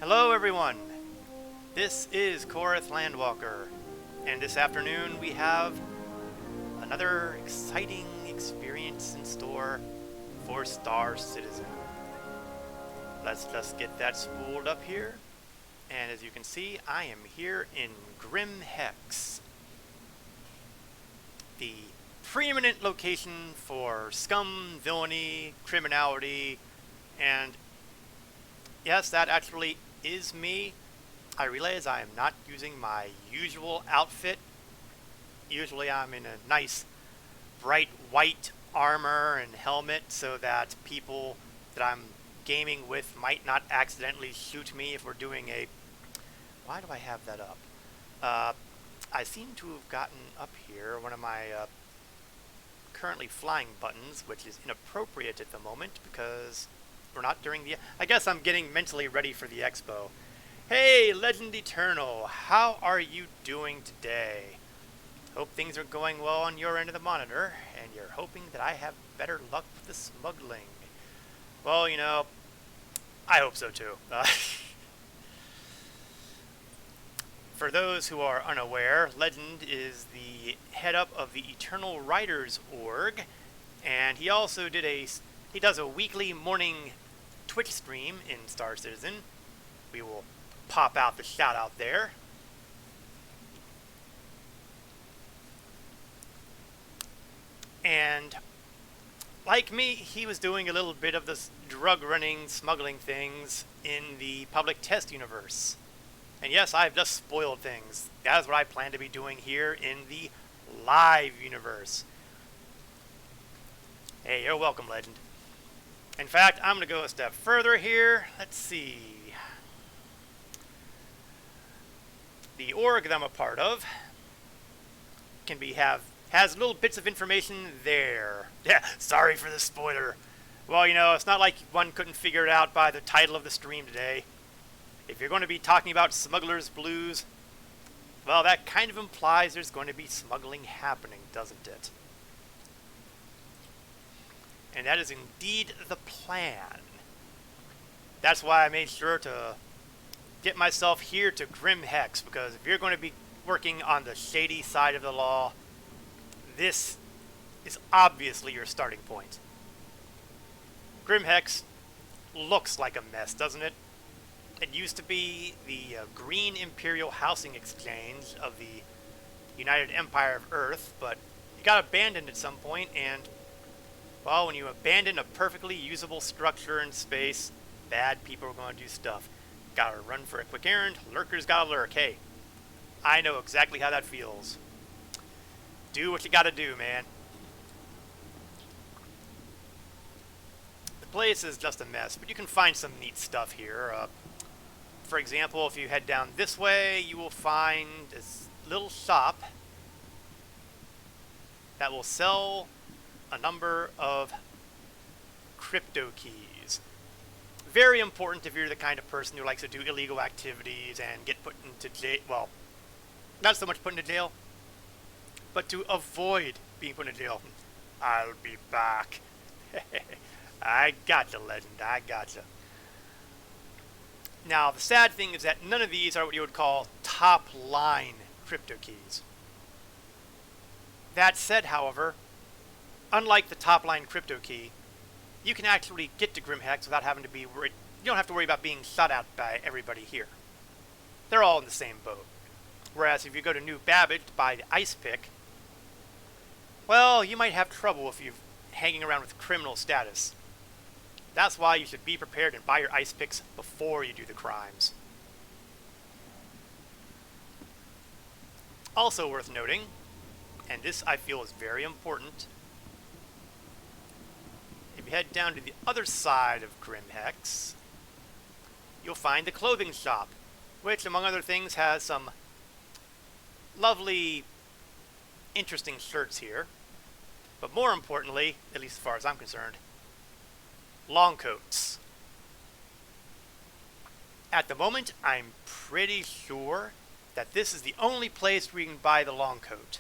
Hello everyone, this is Korith Landwalker, and this afternoon we have another exciting experience in store for Star Citizen. Let's just get that spooled up here, and as you can see, I am here in Grim Hex, the preeminent location for scum, villainy, criminality, and yes, that actually is me. I realize I am not using my usual outfit. Usually I'm in a nice bright white armor and helmet so that people that I'm gaming with might not accidentally shoot me if we're doing a... Why do I have that up? I seem to have gotten up here one of my currently flying buttons, which is inappropriate at the moment because we're not during the... I guess I'm getting mentally ready for the expo. Hey, Legend Eternal, how are you doing today? Hope things are going well on your end of the monitor, and you're hoping that I have better luck with the smuggling. Well, you know, I hope so too. For those who are unaware, Legend is the head up of the Eternal Riders org, and he also does a weekly morning Twitch stream in Star Citizen. We will pop out the shout out there. And like me, he was doing a little bit of this drug running, smuggling things in the public test universe. And yes, I've just spoiled things. That is what I plan to be doing here in the live universe. Hey, you're welcome, Legend. In fact, I'm going to go a step further here. Let's see. The org that I'm a part of has little bits of information there. Yeah, sorry for the spoiler. Well, you know, it's not like one couldn't figure it out by the title of the stream today. If you're going to be talking about Smuggler's Blues, well, that kind of implies there's going to be smuggling happening, doesn't it? And that is indeed the plan. That's why I made sure to get myself here to Grim Hex, because if you're going to be working on the shady side of the law, this is obviously your starting point. Grim Hex looks like a mess, doesn't it? It used to be the Green Imperial Housing Exchange of the United Empire of Earth, but it got abandoned at some point, and well, when you abandon a perfectly usable structure in space, bad people are going to do stuff. Gotta run for a quick errand, lurkers gotta lurk. Hey, I know exactly how that feels. Do what you gotta do, man. The place is just a mess, but you can find some neat stuff here. For example, if you head down this way, you will find this little shop that will sell a number of crypto keys. Very important if you're the kind of person who likes to do illegal activities and get put into jail. Well, not so much put into jail, but to avoid being put into jail. I'll be back. I gotcha, Legend. I gotcha. Now, the sad thing is that none of these are what you would call top-line crypto keys. That said, however, unlike the top-line crypto key, you can actually get to Grim Hex without having to be worried. You don't have to worry about being shot at by everybody here. They're all in the same boat. Whereas if you go to New Babbage to buy the ice pick, well, you might have trouble if you're hanging around with criminal status. That's why you should be prepared and buy your ice picks before you do the crimes. Also worth noting, and this I feel is very important, if you head down to the other side of Grim Hex, you'll find the clothing shop, which among other things has some lovely, interesting shirts here. But more importantly, at least as far as I'm concerned, long coats. At the moment, I'm pretty sure that this is the only place where you can buy the long coat.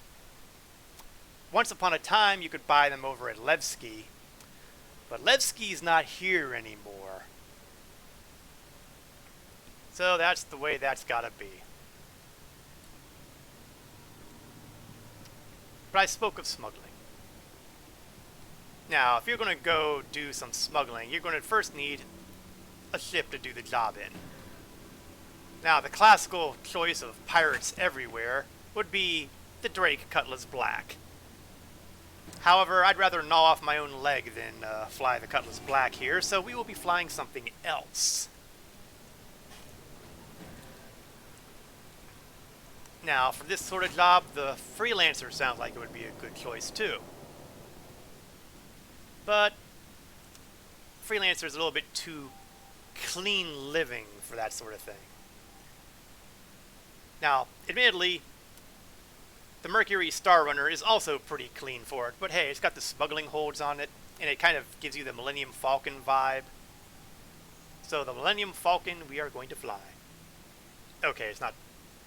Once upon a time, you could buy them over at Levski, but Levski's not here anymore. So that's the way that's gotta be. But I spoke of smuggling. Now, if you're going to go do some smuggling, you're going to first need a ship to do the job in. Now, the classical choice of pirates everywhere would be the Drake Cutlass Black. However, I'd rather gnaw off my own leg than fly the Cutlass Black here, so we will be flying something else. Now, for this sort of job, the Freelancer sounds like it would be a good choice too. But Freelancer is a little bit too clean living for that sort of thing. Now, admittedly, the Mercury Star Runner is also pretty clean for it, but hey, it's got the smuggling holds on it, and it kind of gives you the Millennium Falcon vibe. So the Millennium Falcon we are going to fly. Okay, it's not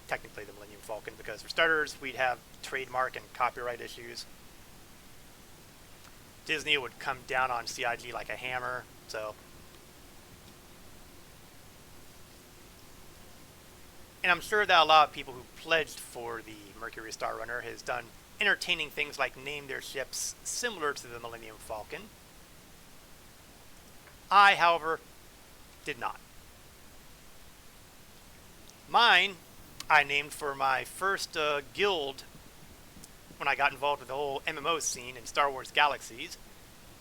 technically the Millennium Falcon, because for starters, we'd have trademark and copyright issues. Disney would come down on CIG like a hammer, so. And I'm sure that a lot of people who pledged for the Mercury Star Runner has done entertaining things like name their ships similar to the Millennium Falcon. I, however, did not. Mine, I named for my first guild when I got involved with the whole MMO scene in Star Wars Galaxies,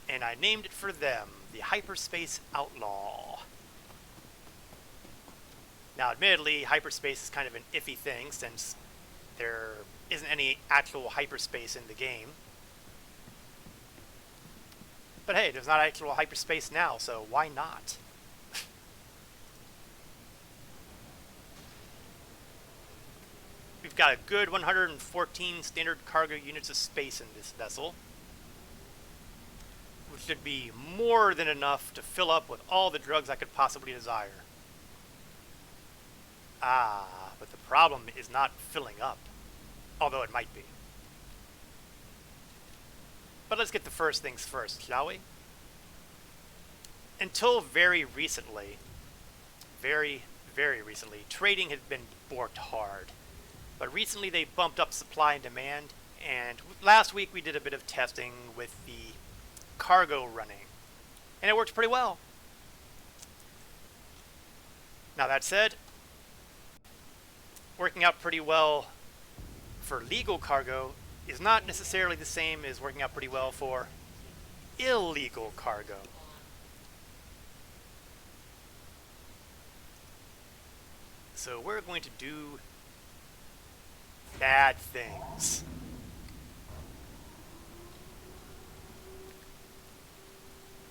and I named it for them, the Hyperspace Outlaw. Now, admittedly, hyperspace is kind of an iffy thing since there isn't any actual hyperspace in the game. But hey, there's not actual hyperspace now, so why not? We've got a good 114 standard cargo units of space in this vessel, which should be more than enough to fill up with all the drugs I could possibly desire. Ah, but the problem is not filling up, although it might be. But let's get the first things first, shall we? Until very recently, very recently, trading had been worked hard. But recently they bumped up supply and demand, and last week we did a bit of testing with the cargo running, and it worked pretty well. Now that said, working out pretty well for legal cargo is not necessarily the same as working out pretty well for illegal cargo. So we're going to do bad things.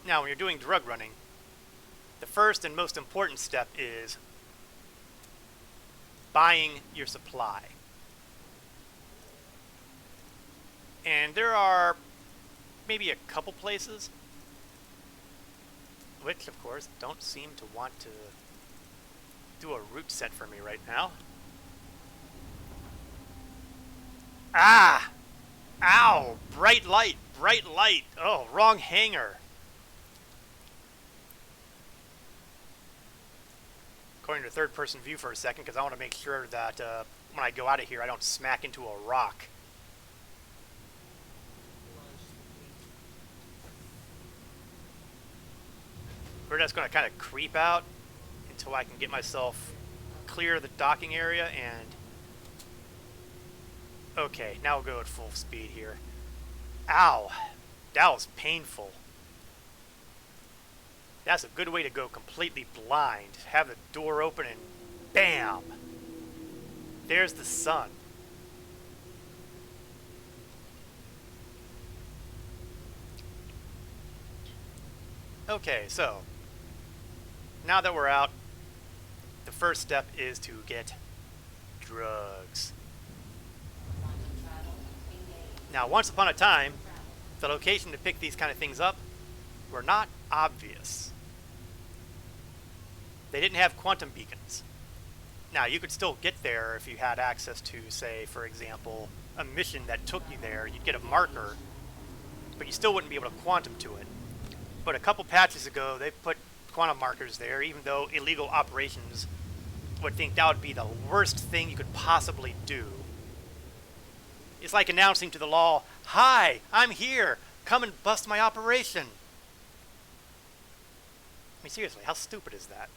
Now, when you're doing drug running, the first and most important step is buying your supply. And there are maybe a couple places which, of course, don't seem to want to do a route set for me right now. Ah! Ow! Bright light! Bright light! Oh, wrong hangar. Going to third-person view for a second because I want to make sure that when I go out of here I don't smack into a rock. We're just going to kind of creep out until I can get myself clear of the docking area and... Okay, now we'll go at full speed here. Ow! That was painful. That's a good way to go completely blind. Have the door open and BAM! There's the sun. Okay, so now that we're out, the first step is to get drugs. Now, once upon a time, the location to pick these kind of things up were not obvious. They didn't have quantum beacons. Now, you could still get there if you had access to, say, for example, a mission that took you there. You'd get a marker, but you still wouldn't be able to quantum to it. But a couple patches ago, they put quantum markers there, even though illegal operations would think that would be the worst thing you could possibly do. It's like announcing to the law, "Hi, I'm here. Come and bust my operation." I mean, seriously, how stupid is that?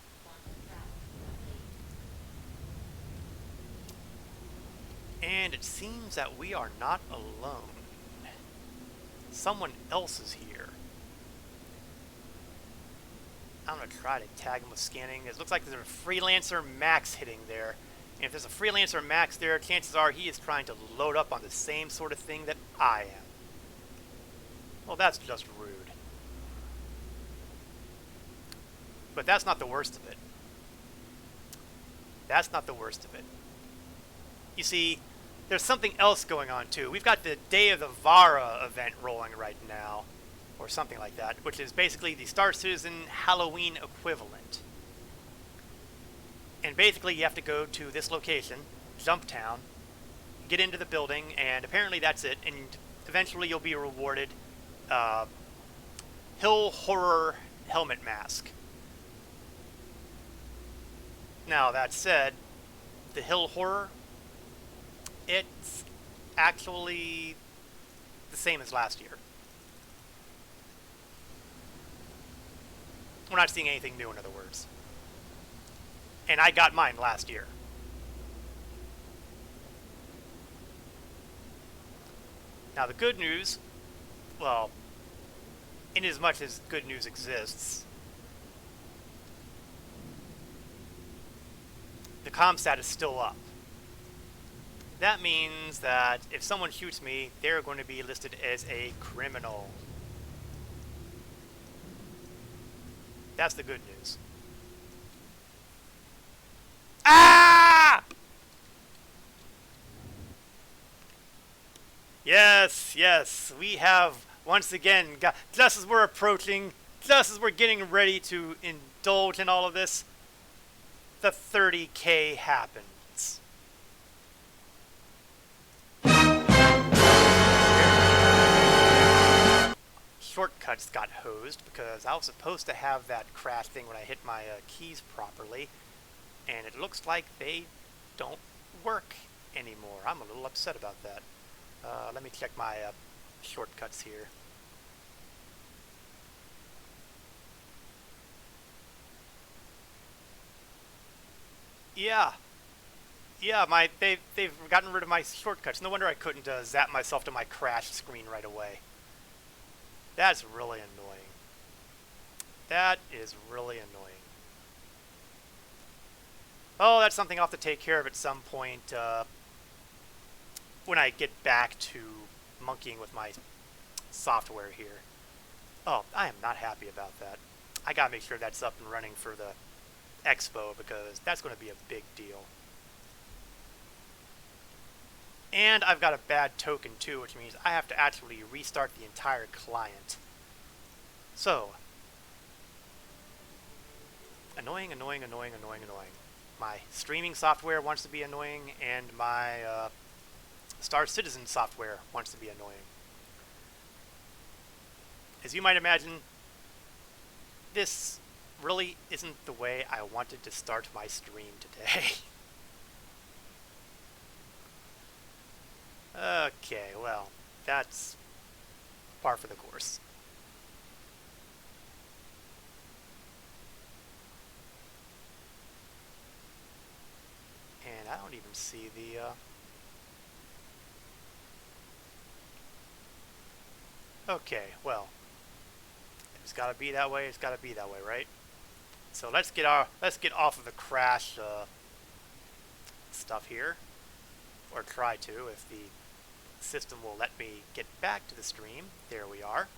And it seems that we are not alone. Someone else is here. I'm going to try to tag him with scanning. It looks like there's a Freelancer Max hitting there. And if there's a Freelancer Max there, chances are he is trying to load up on the same sort of thing that I am. Well, that's just rude. But that's not the worst of it. That's not the worst of it. You see, there's something else going on too. We've got the Day of the Vara event rolling right now, or something like that, which is basically the Star Citizen Halloween equivalent. And basically you have to go to this location, Jumptown, get into the building, and apparently that's it, and eventually you'll be rewarded Hill Horror Helmet Mask. Now, that said, the Hill Horror, it's actually the same as last year. We're not seeing anything new, in other words. And I got mine last year. Now, the good news, well, in as much as good news exists, the ComStat is still up. That means that if someone shoots me, they're going to be listed as a criminal. That's the good news. Ah! Yes, yes, we have once again got, just as we're approaching, just as we're getting ready to indulge in all of this, the 30K happens. Shortcuts got hosed because I was supposed to have that crash thing when I hit my keys properly, and it looks like they don't work anymore. I'm a little upset about that. Let me check my shortcuts here. Yeah, they've gotten rid of my shortcuts. No wonder I couldn't zap myself to my crash screen right away. That's really annoying. That is really annoying. Oh, that's something I'll have to take care of at some point when I get back to monkeying with my software here. Oh, I am not happy about that. I gotta make sure that's up and running for the Expo because that's going to be a big deal. And I've got a bad token too, which means I have to actually restart the entire client. So, annoying, annoying, annoying, annoying, annoying. My streaming software wants to be annoying, and my Star Citizen software wants to be annoying. As you might imagine, this really isn't the way I wanted to start my stream today. Okay, well, that's par for the course. And I don't even see the okay, well, it's got to be that way. It's got to be that way, right? So let's get off of the crash stuff here, or try to, if the system will let me get back to the stream. There we are.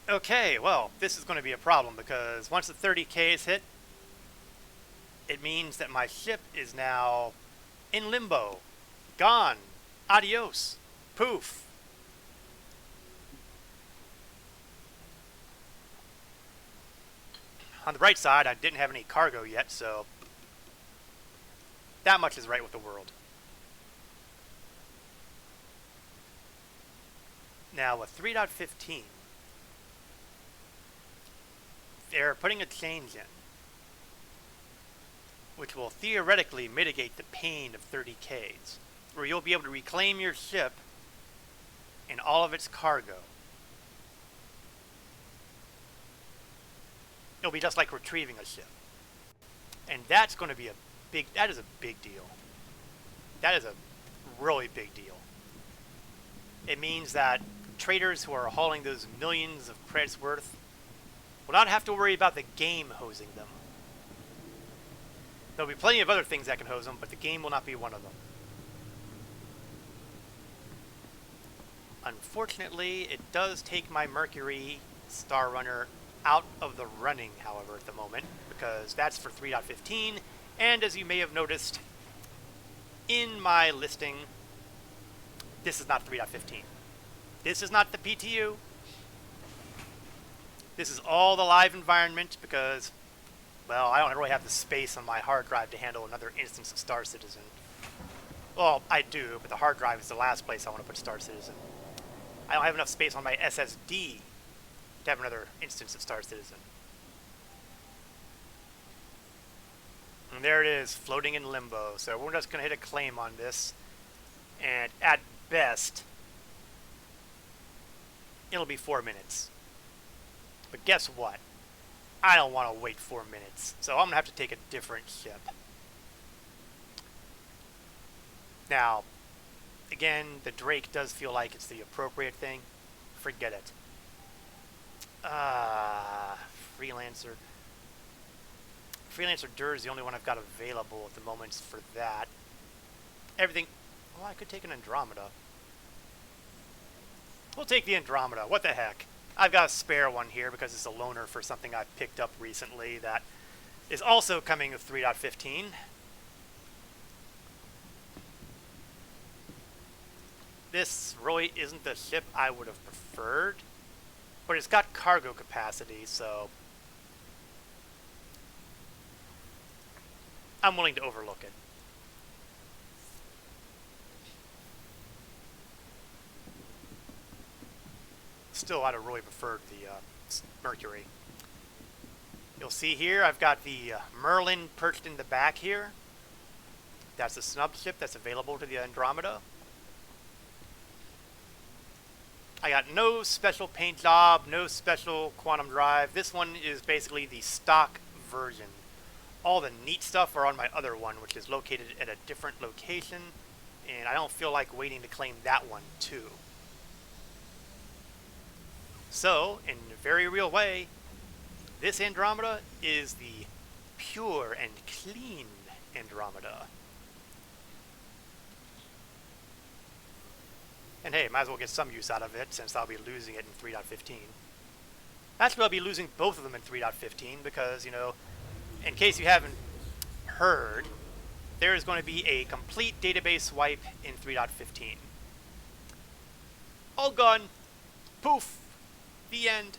Okay, well, this is going to be a problem because once the 30K is hit, it means that my ship is now in limbo. Gone. Adios. Poof. On the bright side, I didn't have any cargo yet, so that much is right with the world. Now with 3.15, they're putting a change in, which will theoretically mitigate the pain of 30Ks, where you'll be able to reclaim your ship and all of its cargo. It'll be just like retrieving a ship. And that's going to be that is a big deal. That is a really big deal. It means that traders who are hauling those millions of credits worth will not have to worry about the game hosing them. There'll be plenty of other things that can hose them, but the game will not be one of them. Unfortunately, it does take my Mercury Star Runner out of the running, however, at the moment, because that's for 3.15, and as you may have noticed in my listing, this is not 3.15. This is not the PTU. This is all the live environment because, well, I don't really have the space on my hard drive to handle another instance of Star Citizen. Well, I do, but the hard drive is the last place I want to put Star Citizen. I don't have enough space on my SSD to have another instance of Star Citizen. And there it is, floating in limbo. So we're just going to hit a claim on this. And at best, it'll be 4 minutes. But guess what? I don't want to wait 4 minutes. So I'm going to have to take a different ship. Now, again, the Drake does feel like it's the appropriate thing. Forget it. Freelancer. Freelancer Dur is the only one I've got available at the moment for that. Everything... Well, I could take an Andromeda. We'll take the Andromeda. What the heck? I've got a spare one here because it's a loaner for something I've picked up recently that is also coming with 3.15. This really isn't the ship I would have preferred, but it's got cargo capacity, so I'm willing to overlook it. Still, I'd have really preferred the Mercury. You'll see here, I've got the Merlin perched in the back here. That's a snub ship that's available to the Andromeda. I got no special paint job, no special quantum drive. This one is basically the stock version. All the neat stuff are on my other one, which is located at a different location, and I don't feel like waiting to claim that one too. So, in a very real way, this Andromeda is the pure and clean Andromeda. And hey, might as well get some use out of it since I'll be losing it in 3.15. Actually, I'll be losing both of them in 3.15 because, you know, in case you haven't heard, there is going to be a complete database wipe in 3.15. All gone. Poof. The end.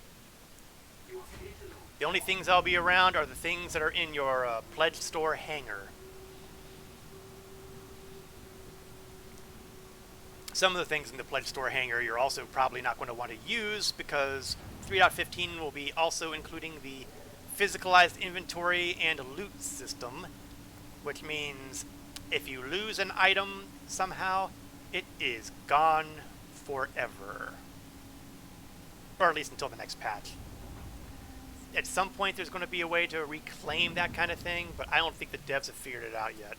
The only things I'll be around are the things that are in your pledge store hangar. Some of the things in the pledge store hangar you're also probably not going to want to use because 3.15 will be also including the physicalized inventory and loot system, which means if you lose an item somehow, it is gone forever. Or at least until the next patch. At some point there's going to be a way to reclaim that kind of thing, but I don't think the devs have figured it out yet.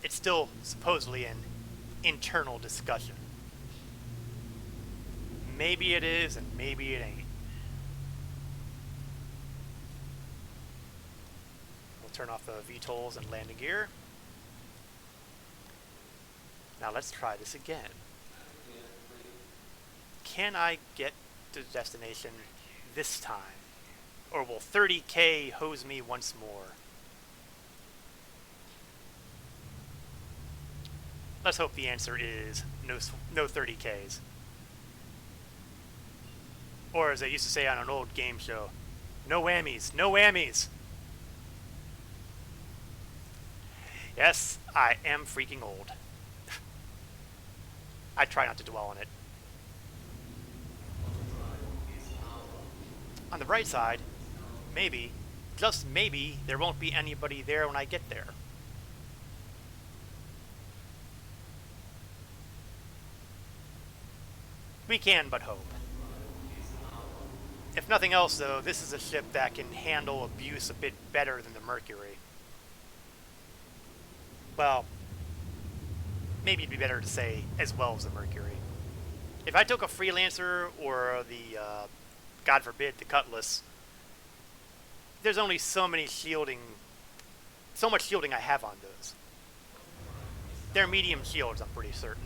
It's still supposedly an internal discussion. Maybe it is, and maybe it ain't. We'll turn off the VTOLs and landing gear. Now let's try this again. Can I get to the destination this time? Or will 30K hose me once more? Let's hope the answer is no 30Ks. Or as they used to say on an old game show, no whammies, no whammies. Yes, I am freaking old. I try not to dwell on it. On the bright side, maybe, just maybe, there won't be anybody there when I get there. We can but hope. If nothing else, though, this is a ship that can handle abuse a bit better than the Mercury. Well, maybe it'd be better to say as well as the Mercury. If I took a Freelancer or the, God forbid, the Cutlass, there's only so much shielding I have on those. They're medium shields, I'm pretty certain.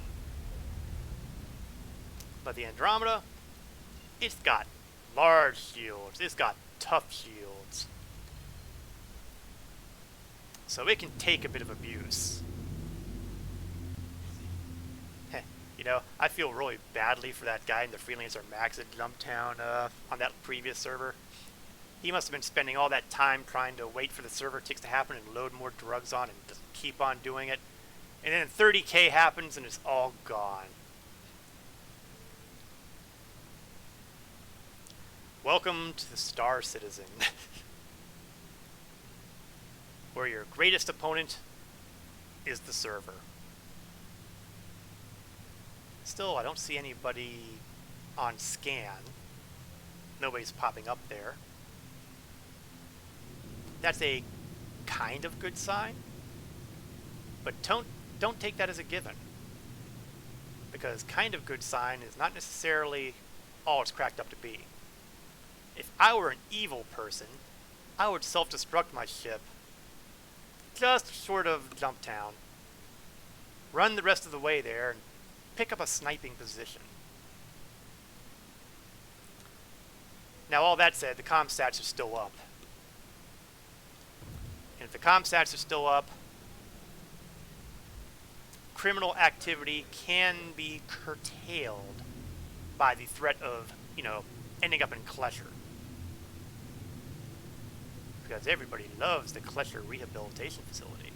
But the Andromeda, it's got large shields, it's got tough shields. So it can take a bit of abuse. You know, I feel really badly for that guy in the Freelancer Max at Jumptown on that previous server. He must have been spending all that time trying to wait for the server ticks to happen and load more drugs on and just keep on doing it. And then 30k happens and it's all gone. Welcome to the Star Citizen, where your greatest opponent is the server. Still, I don't see anybody on scan. Nobody's popping up there. That's a kind of good sign, but don't take that as a given, because kind of good sign is not necessarily all it's cracked up to be. If I were an evil person, I would self-destruct my ship just short of Jumptown, run the rest of the way there, and pick up a sniping position. Now, all that said, the comm stats are still up. And if the comm stats are still up, criminal activity can be curtailed by the threat of, you know, ending up in Klesher. Because everybody loves the Klesher Rehabilitation Facility.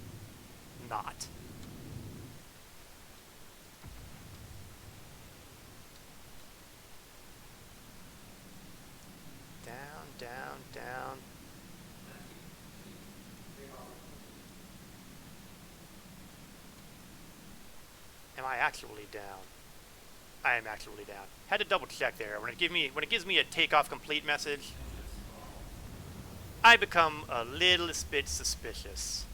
Not. Down, down, down. Am I actually down? I am actually down. Had to double check there. When it gives me a takeoff complete message, I become a little bit suspicious.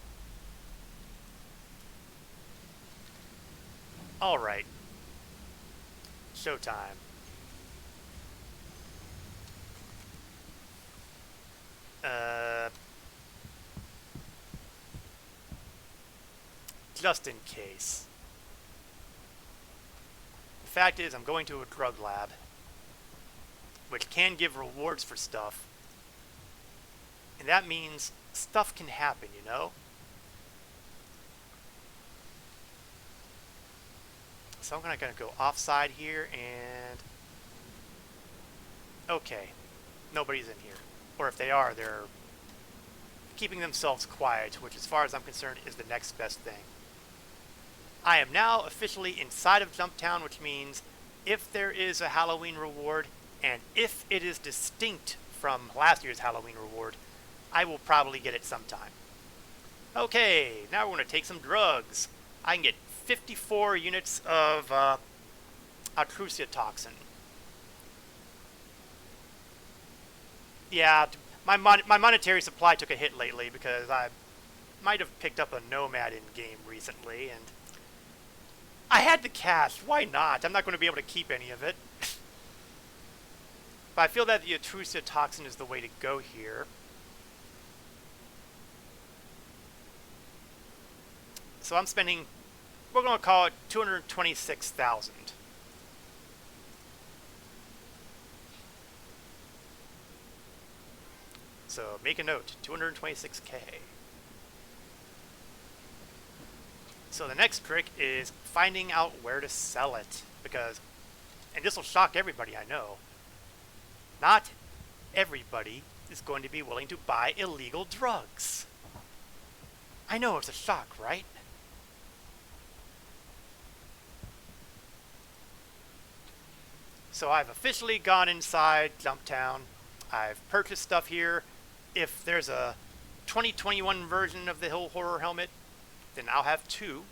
All right. Showtime. Just in case. The fact is, I'm going to a drug lab, which can give rewards for stuff. And that means stuff can happen, you know? So I'm gonna go offside here and... Okay. Nobody's in here. Or if they are, they're keeping themselves quiet, which as far as I'm concerned is the next best thing. I am now officially inside of Jumptown, which means if there is a Halloween reward, and if it is distinct from last year's Halloween reward, I will probably get it sometime. Okay, now we're going to take some drugs. I can get 54 units of Altrusia toxin. Yeah, my monetary supply took a hit lately because I might have picked up a Nomad in-game recently, and I had the cash. Why not? I'm not going to be able to keep any of it. But I feel that the Altrusia toxin is the way to go here. So I'm spending, we're going to call it 226,000. So make a note, 226k. So the next trick is finding out where to sell it, because, and this will shock everybody I know, not everybody is going to be willing to buy illegal drugs. I know it's a shock, right? So I've officially gone inside Jumptown. I've purchased stuff here. If there's a 2021 version of the Hill Horror helmet, then I'll have two.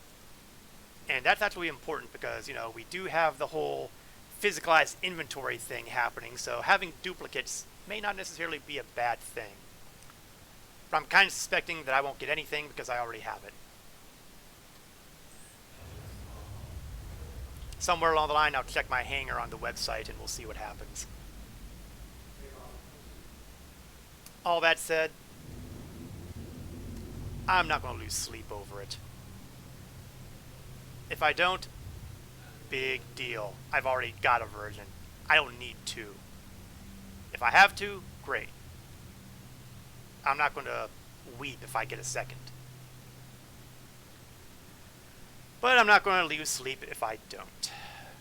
And that's actually important because, you know, we do have the whole physicalized inventory thing happening, so having duplicates may not necessarily be a bad thing. But I'm kind of suspecting that I won't get anything because I already have it. Somewhere along the line, I'll check my hangar on the website and we'll see what happens. All that said, I'm not going to lose sleep over it. If I don't, big deal. I've already got a version. I don't need two. If I have to, great. I'm not going to weep if I get a second. But I'm not going to lose sleep if I don't.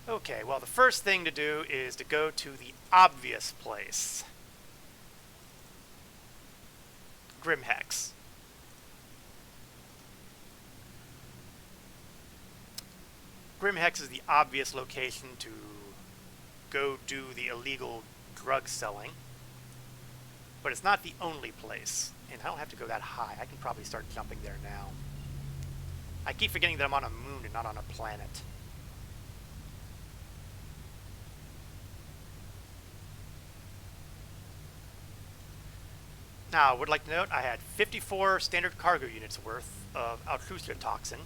Okay, well, the first thing to do is to go to the obvious place. Grimhex. Grimhex is the obvious location to go do the illegal drug selling. But it's not the only place. And I don't have to go that high. I can probably start jumping there now. I keep forgetting that I'm on a moon and not on a planet. Now, I would like to note I had 54 standard cargo units worth of altrusia toxin.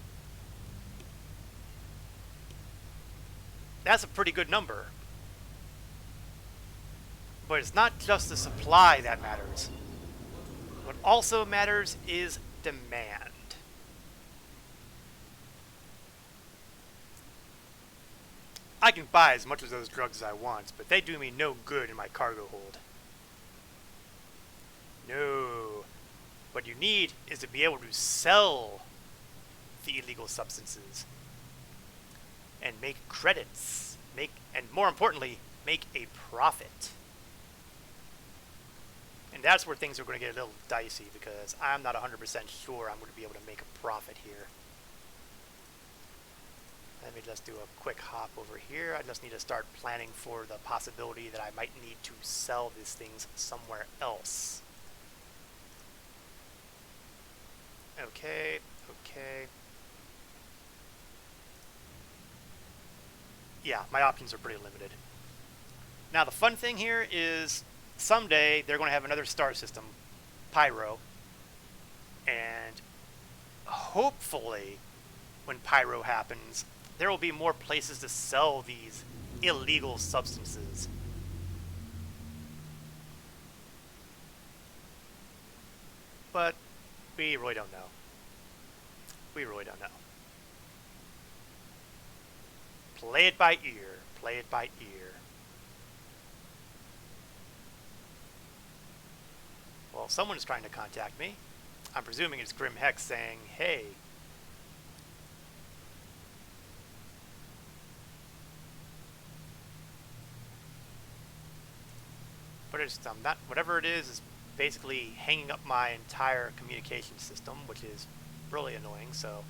That's a pretty good number. But it's not just the supply that matters. What also matters is demand. I can buy as much of those drugs as I want, but they do me no good in my cargo hold. No. What you need is to be able to sell the illegal substances and make credits, and more importantly, make a profit. And that's where things are going to get a little dicey because I'm not 100% sure I'm going to be able to make a profit here. Let me just do a quick hop over here. I just need to start planning for the possibility that I might need to sell these things somewhere else. Okay. Yeah, my options are pretty limited. Now the fun thing here is someday they're going to have another star system, Pyro, and hopefully when Pyro happens, there will be more places to sell these illegal substances. But we really don't know. We really don't know. Play it by ear. Play it by ear. Well, someone is trying to contact me. I'm presuming it's Grimhex saying, hey. But it's not, whatever it is basically hanging up my entire communication system, which is really annoying, so.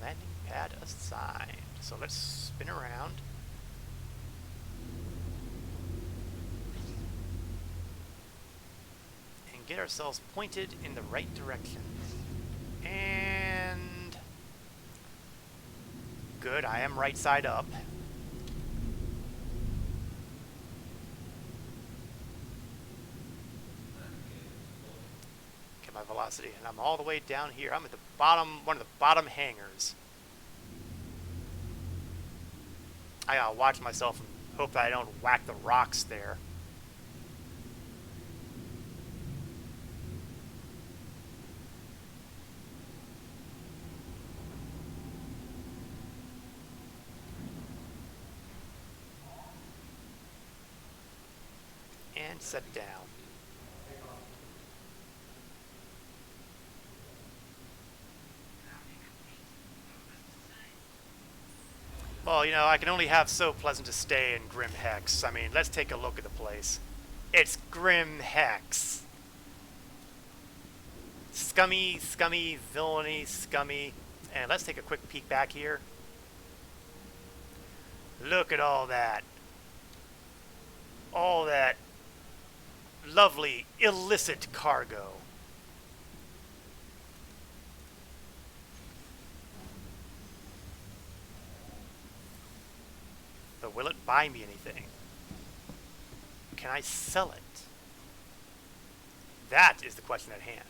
Landing pad assigned. So let's spin around. And get ourselves pointed in the right direction. And good, I am right side up. My velocity, and I'm all the way down here. I'm at the bottom, one of the bottom hangars. I gotta watch myself and hope that I don't whack the rocks there. And set down. Well, you know, I can only have so pleasant to stay in Grimhex. I mean, let's take a look at the place. It's Grimhex. Scummy, scummy, villainy, scummy. And let's take a quick peek back here. Look at all that. All that lovely illicit cargo. But will it buy me anything? Can I sell it? That is the question at hand.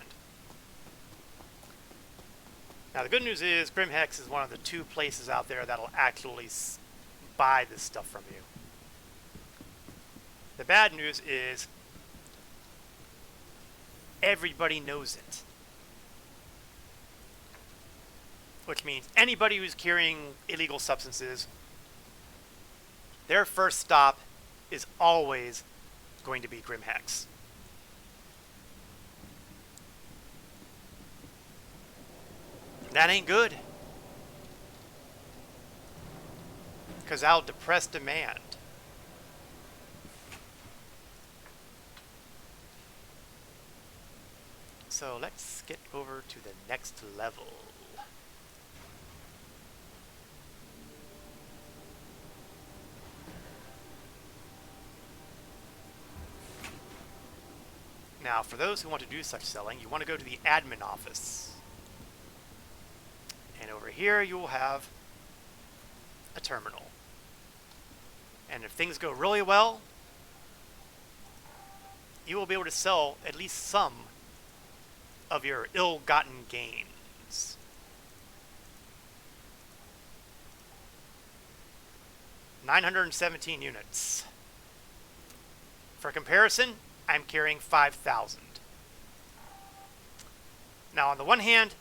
Now the good news is Grimhex is one of the 2 places out there that'll actually buy this stuff from you. The bad news is everybody knows it. Which means anybody who's carrying illegal substances, their first stop is always going to be Grimhex. That ain't good. Because that'll depress demand. So let's get over to the next level. Now, for those who want to do such selling, you want to go to the admin office. And over here, you will have a terminal. And if things go really well, you will be able to sell at least some of your ill-gotten gains. $917 units. For comparison, I'm carrying 5,000. Now, on the one hand,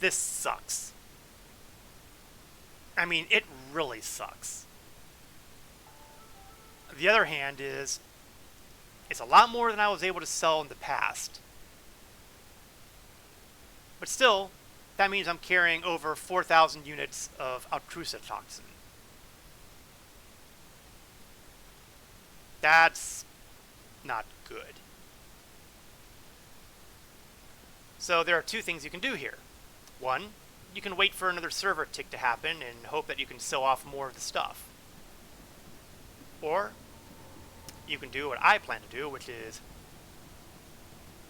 this sucks. I mean, it really sucks. The other hand is, it's a lot more than I was able to sell in the past. But still, that means I'm carrying over 4,000 units of altrusive toxin. That's not good. So there are 2 things you can do here. One, you can wait for another server tick to happen and hope that you can sell off more of the stuff. Or you can do what I plan to do, which is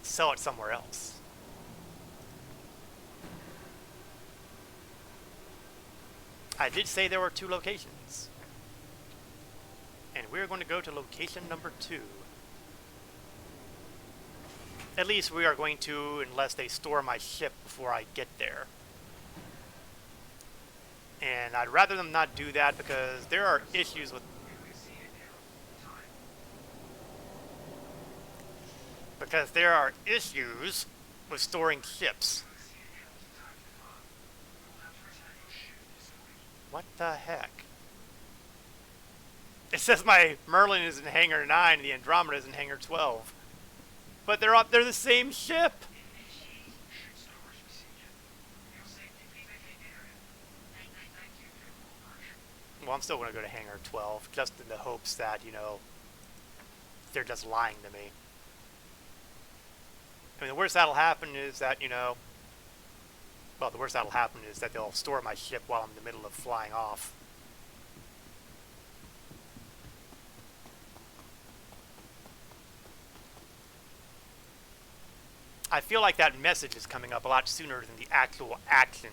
sell it somewhere else. I did say there were 2 locations. And we're going to go to location number 2. At least we are going to, unless they store my ship before I get there. And I'd rather them not do that because there are issues with... Because there are issues with storing ships. What the heck? It says my Merlin is in Hangar 9 and the Andromeda is in Hangar 12. But they're the same ship! Well, I'm still going to go to Hangar 12, just in the hopes that, you know, they're just lying to me. I mean, the worst that'll happen is that, you know... Well, the worst that'll happen is that they'll store my ship while I'm in the middle of flying off. I feel like that message is coming up a lot sooner than the actual action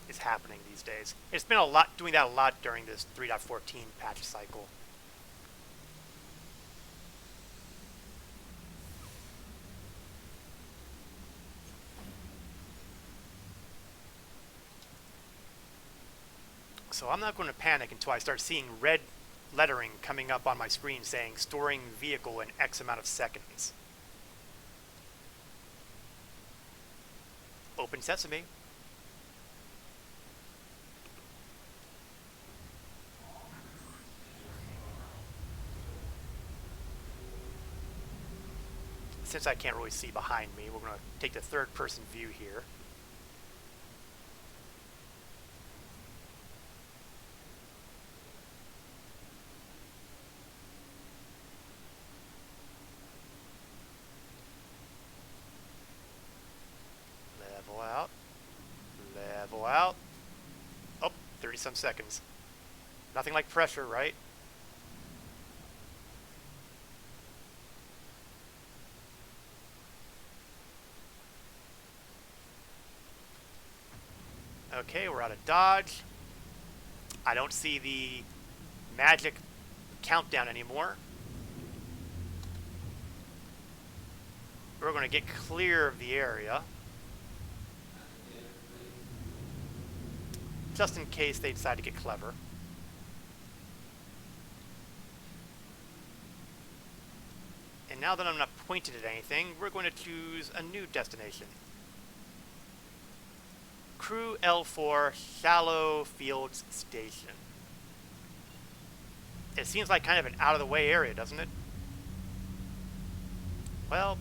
is happening these days. It's been doing that a lot during this 3.14 patch cycle. So I'm not going to panic until I start seeing red lettering coming up on my screen saying storing vehicle in X amount of seconds. Open sesame. Since I can't really see behind me, we're going to take the third-person view here. pull out. Oh, 30-some seconds. Nothing like pressure, right? Okay, we're out of dodge. I don't see the magic countdown anymore. We're going to get clear of the area, just in case they decide to get clever. And now that I'm not pointed at anything, we're going to choose a new destination. Crew L4 Shallow Fields Station. It seems like kind of an out-of-the-way area, doesn't it? Well,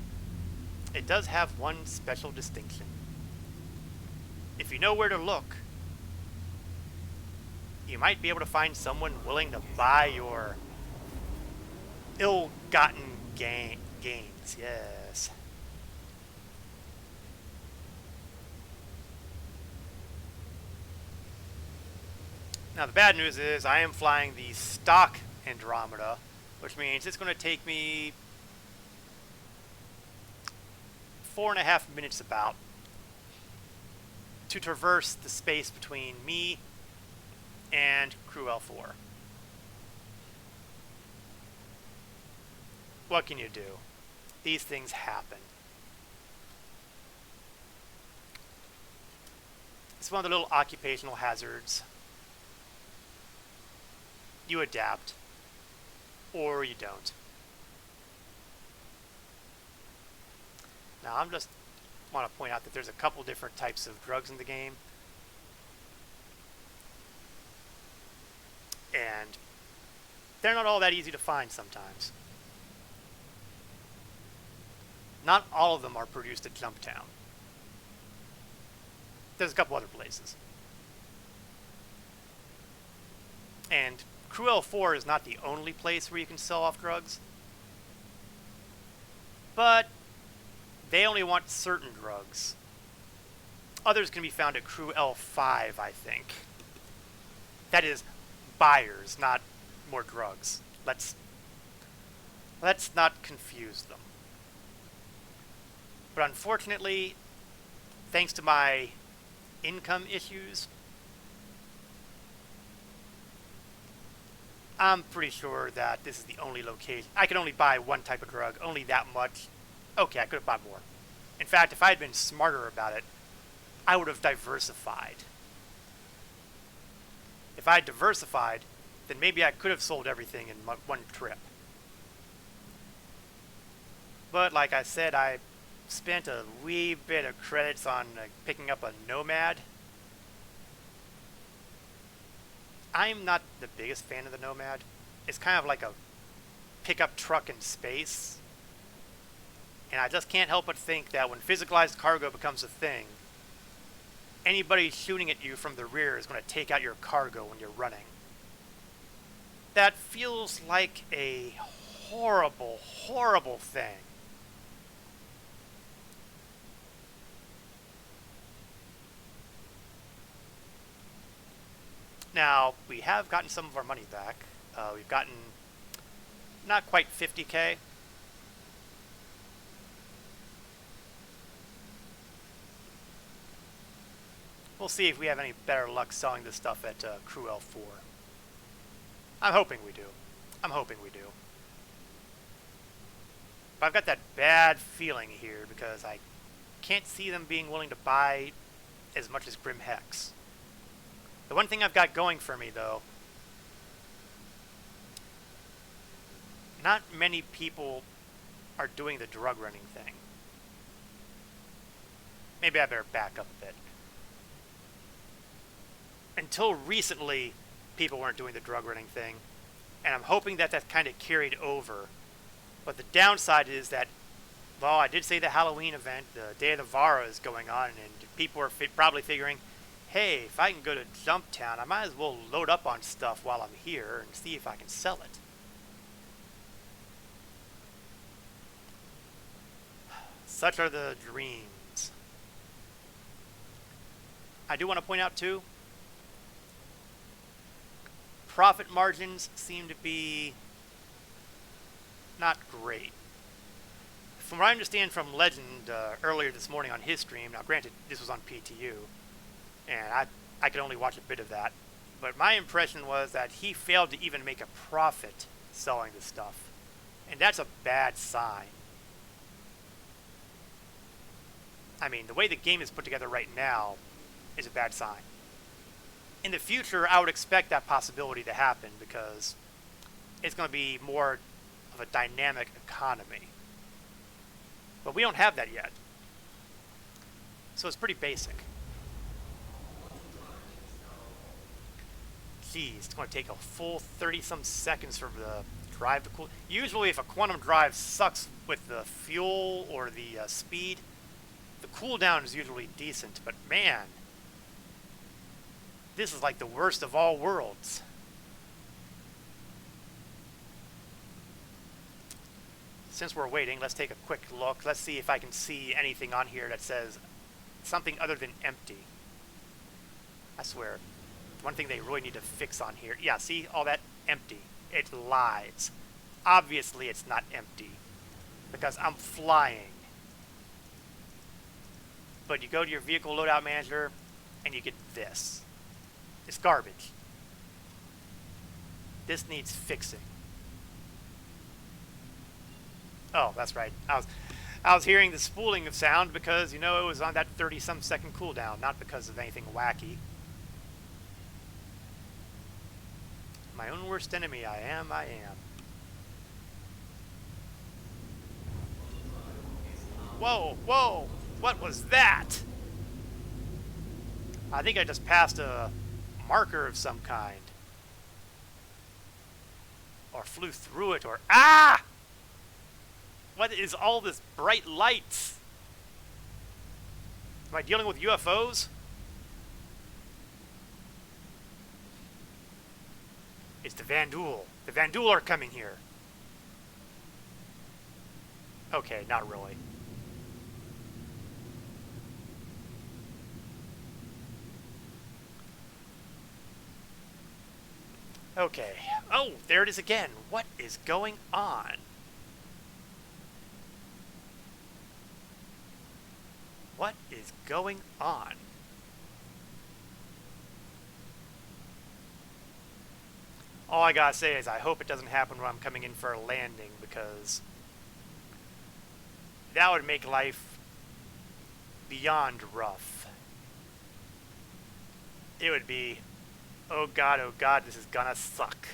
it does have one special distinction. If you know where to look, you might be able to find someone willing to buy your ill-gotten gains. Yes. Now the bad news is I am flying the stock Andromeda, which means it's going to take me 4.5 minutes about to traverse the space between me and Crew L4. What can you do? These things happen. It's one of the little occupational hazards. You adapt, or you don't. Now, I'm just want to point out that there's a couple different types of drugs in the game. And they're not all that easy to find sometimes. Not all of them are produced at Jumptown. There's a couple other places. And Crew L4 is not the only place where you can sell off drugs. But they only want certain drugs. Others can be found at Crew L5, I think. That is, buyers, not more drugs. Let's not confuse them. But unfortunately, thanks to my income issues, I'm pretty sure that this is the only location. I can only buy one type of drug, only that much. Okay, I could have bought more. In fact, if I had been smarter about it, I would have diversified. If I had diversified, then maybe I could have sold everything in one trip. But like I said, I spent a wee bit of credits on picking up a Nomad. I'm not the biggest fan of the Nomad. It's kind of like a pickup truck in space. And I just can't help but think that when physicalized cargo becomes a thing, anybody shooting at you from the rear is going to take out your cargo when you're running. That feels like a horrible, horrible thing. Now, we have gotten some of our money back. We've gotten not quite 50K. We'll see if we have any better luck selling this stuff at Crew L4. I'm hoping we do. I'm hoping we do. But I've got that bad feeling here because I can't see them being willing to buy as much as Grim Hex. The one thing I've got going for me, though, not many people are doing the drug running thing. Maybe I better back up a bit. Until recently, people weren't doing the drug running thing, and I'm hoping that that's kind of carried over. But the downside is that, well, I did say the Halloween event, the Day of the Vara, is going on, and people are probably figuring, hey, if I can go to Jumptown, I might as well load up on stuff while I'm here and see if I can sell it. Such are the dreams. I do want to point out too, profit margins seem to be not great. From what I understand from Legend earlier this morning on his stream, now granted this was on PTU, and I could only watch a bit of that, but my impression was that he failed to even make a profit selling this stuff, and that's a bad sign. I mean, the way the game is put together right now is a bad sign. In the future, I would expect that possibility to happen because it's going to be more of a dynamic economy. But we don't have that yet. So it's pretty basic. Geez, it's going to take a full 30-some seconds for the drive to cool. Usually if a quantum drive sucks with the fuel or the speed, the cooldown is usually decent, but man, this is like the worst of all worlds. Since we're waiting, let's take a quick look. Let's see if I can see anything on here that says something other than empty. I swear, one thing they really need to fix on here. Yeah, see all that empty. It lies. Obviously it's not empty because I'm flying. But you go to your vehicle loadout manager and you get this. It's garbage. This needs fixing. Oh, that's right. I was hearing the spooling of sound because, you know, it was on that 30-some second cooldown, not because of anything wacky. My own worst enemy, I am. Whoa, whoa! What was that? I think I just passed a marker of some kind. Or flew through it, or... Ah! What is all this bright lights? Am I dealing with UFOs? It's the Vanduul. The Vanduul are coming here. Okay, not really. Okay. Oh, there it is again. What is going on? What is going on? All I gotta say is I hope it doesn't happen when I'm coming in for a landing, because that would make life beyond rough. It would be, oh god, this is gonna suck.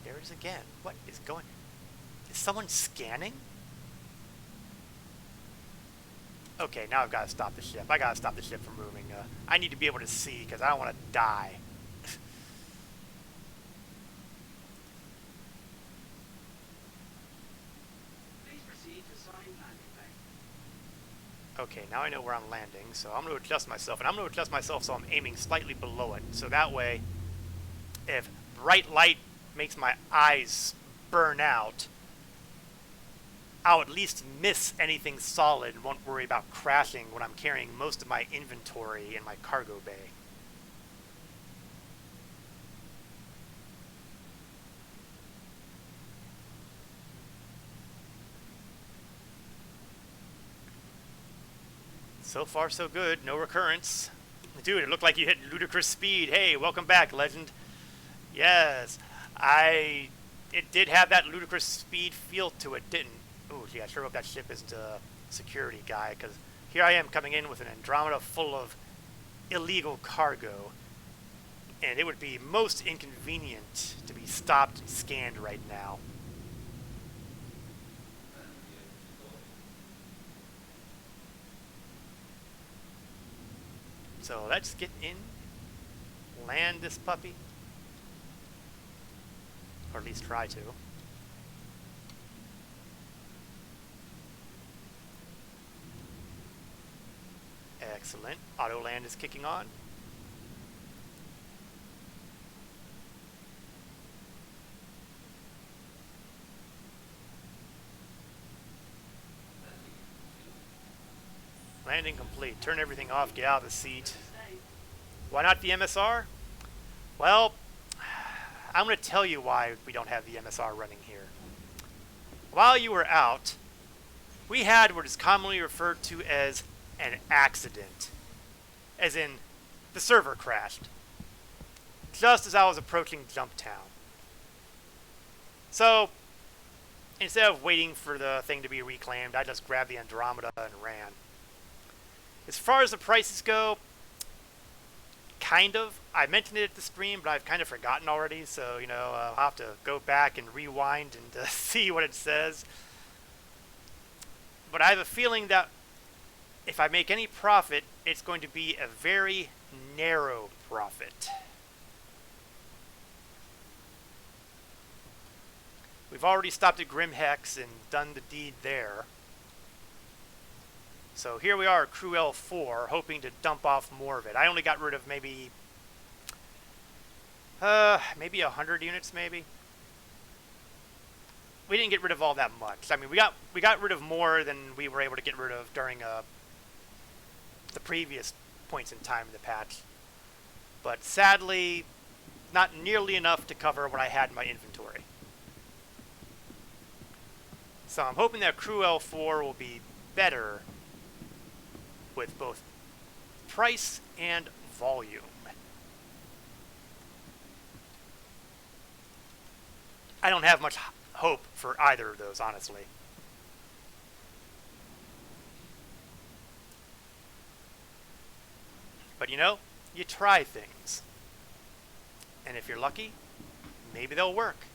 There it is again. What is going... Is someone scanning? Okay, now I've got to stop the ship. I got to stop the ship from moving. I need to be able to see because I don't want to die. Please proceed to sign landing bay. Okay, now I know where I'm landing, so I'm going to adjust myself. And I'm going to adjust myself so I'm aiming slightly below it. So that way, if bright light makes my eyes burn out, I'll at least miss anything solid and won't worry about crashing when I'm carrying most of my inventory in my cargo bay. So far so good, no recurrence. Dude, it looked like you hit ludicrous speed. Hey, welcome back, Legend. Yes, it did have that ludicrous speed feel to it, didn't? Oh, gee, I sure hope that ship isn't a security guy, because here I am coming in with an Andromeda full of illegal cargo, and it would be most inconvenient to be stopped and scanned right now. So let's get in, land this puppy, or at least try to. Excellent. Auto land is kicking on. Landing complete. Turn everything off. Get out of the seat. Stay. Why not the MSR? Well, I'm going to tell you why we don't have the MSR running here. While you were out, we had what is commonly referred to as an accident. As in, the server crashed. Just as I was approaching Jumptown. So, instead of waiting for the thing to be reclaimed, I just grabbed the Andromeda and ran. As far as the prices go, kind of. I mentioned it at the stream, but I've kind of forgotten already, so, you know, I'll have to go back and rewind and see what it says. But I have a feeling that if I make any profit, it's going to be a very narrow profit. We've already stopped at Grim Hex and done the deed there. So here we are at Crew L4, hoping to dump off more of it. I only got rid of maybe 100 units, maybe. We didn't get rid of all that much. I mean, we got rid of more than we were able to get rid of during the previous points in time in the patch. But sadly, not nearly enough to cover what I had in my inventory. So I'm hoping that Crew L4 will be better with both price and volume. I don't have much hope for either of those, honestly. But you know, you try things. And if you're lucky, maybe they'll work.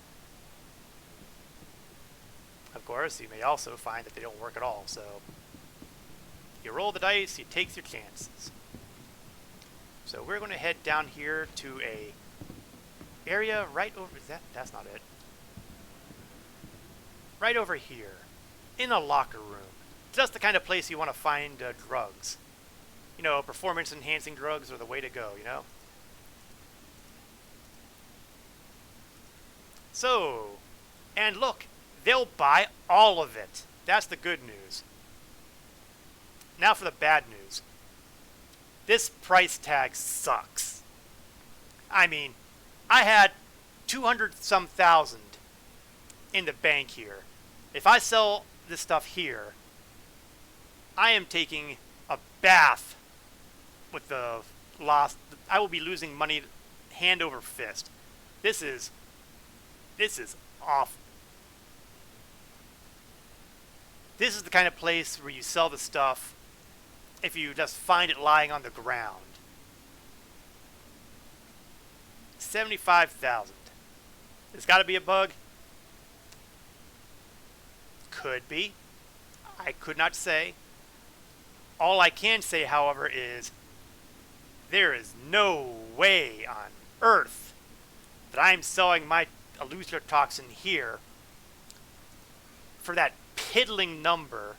Of course, you may also find that they don't work at all, so you roll the dice, you take your chances. So we're going to head down here to a area right over... That's not it. Right over here. In a locker room. Just the kind of place you want to find drugs. You know, performance-enhancing drugs are the way to go, you know? So, and look, they'll buy all of it. That's the good news. Now for the bad news. This price tag sucks. I mean, I had 200-some thousand in the bank here. If I sell this stuff here, I am taking a bath with the loss. I will be losing money hand over fist. This is awful. This is the kind of place where you sell the stuff if you just find it lying on the ground. 75,000. It's got to be a bug? Could be. I could not say. All I can say, however, is there is no way on earth that I'm selling my Eleuthero toxin here for that piddling number,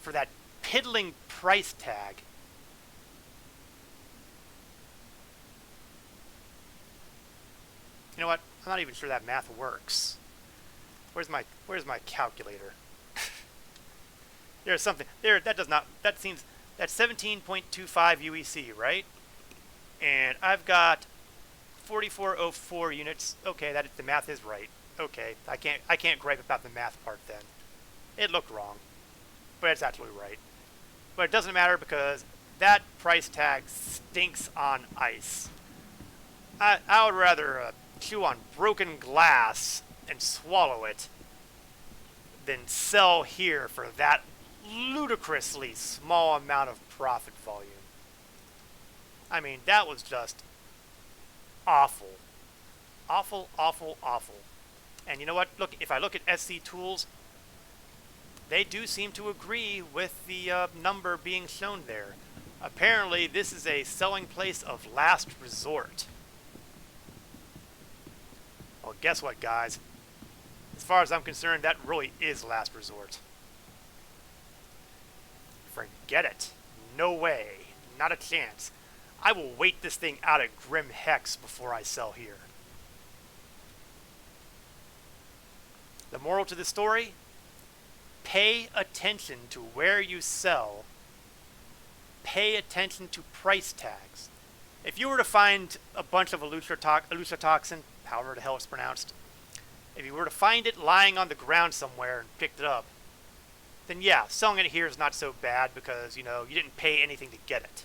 for that piddling price tag. You know what? I'm not even sure that math works. Where's my calculator? There's something there that does not. That seems that's 17.25 UEC, right? And I've got 4404 units. Okay, that the math is right. Okay, I can't gripe about the math part then. It looked wrong, but it's absolutely right. But it doesn't matter because that price tag stinks on ice. I would rather chew on broken glass and swallow it than sell here for that ludicrously small amount of profit volume. I mean, that was just awful. Awful, awful, awful. And you know what? Look, if I look at SC Tools, they do seem to agree with the number being shown there. Apparently, this is a selling place of last resort. Well, guess what, guys? As far as I'm concerned, that really is last resort. Forget it. No way. Not a chance. I will wait this thing out at Grim Hex before I sell here. The moral to the story? Pay attention to where you sell pay attention to price tags. If you were to find a bunch of elusive however the hell it's pronounced, if you were to find it lying on the ground somewhere and picked it up, then yeah, selling it here is not so bad because, you know, you didn't pay anything to get it.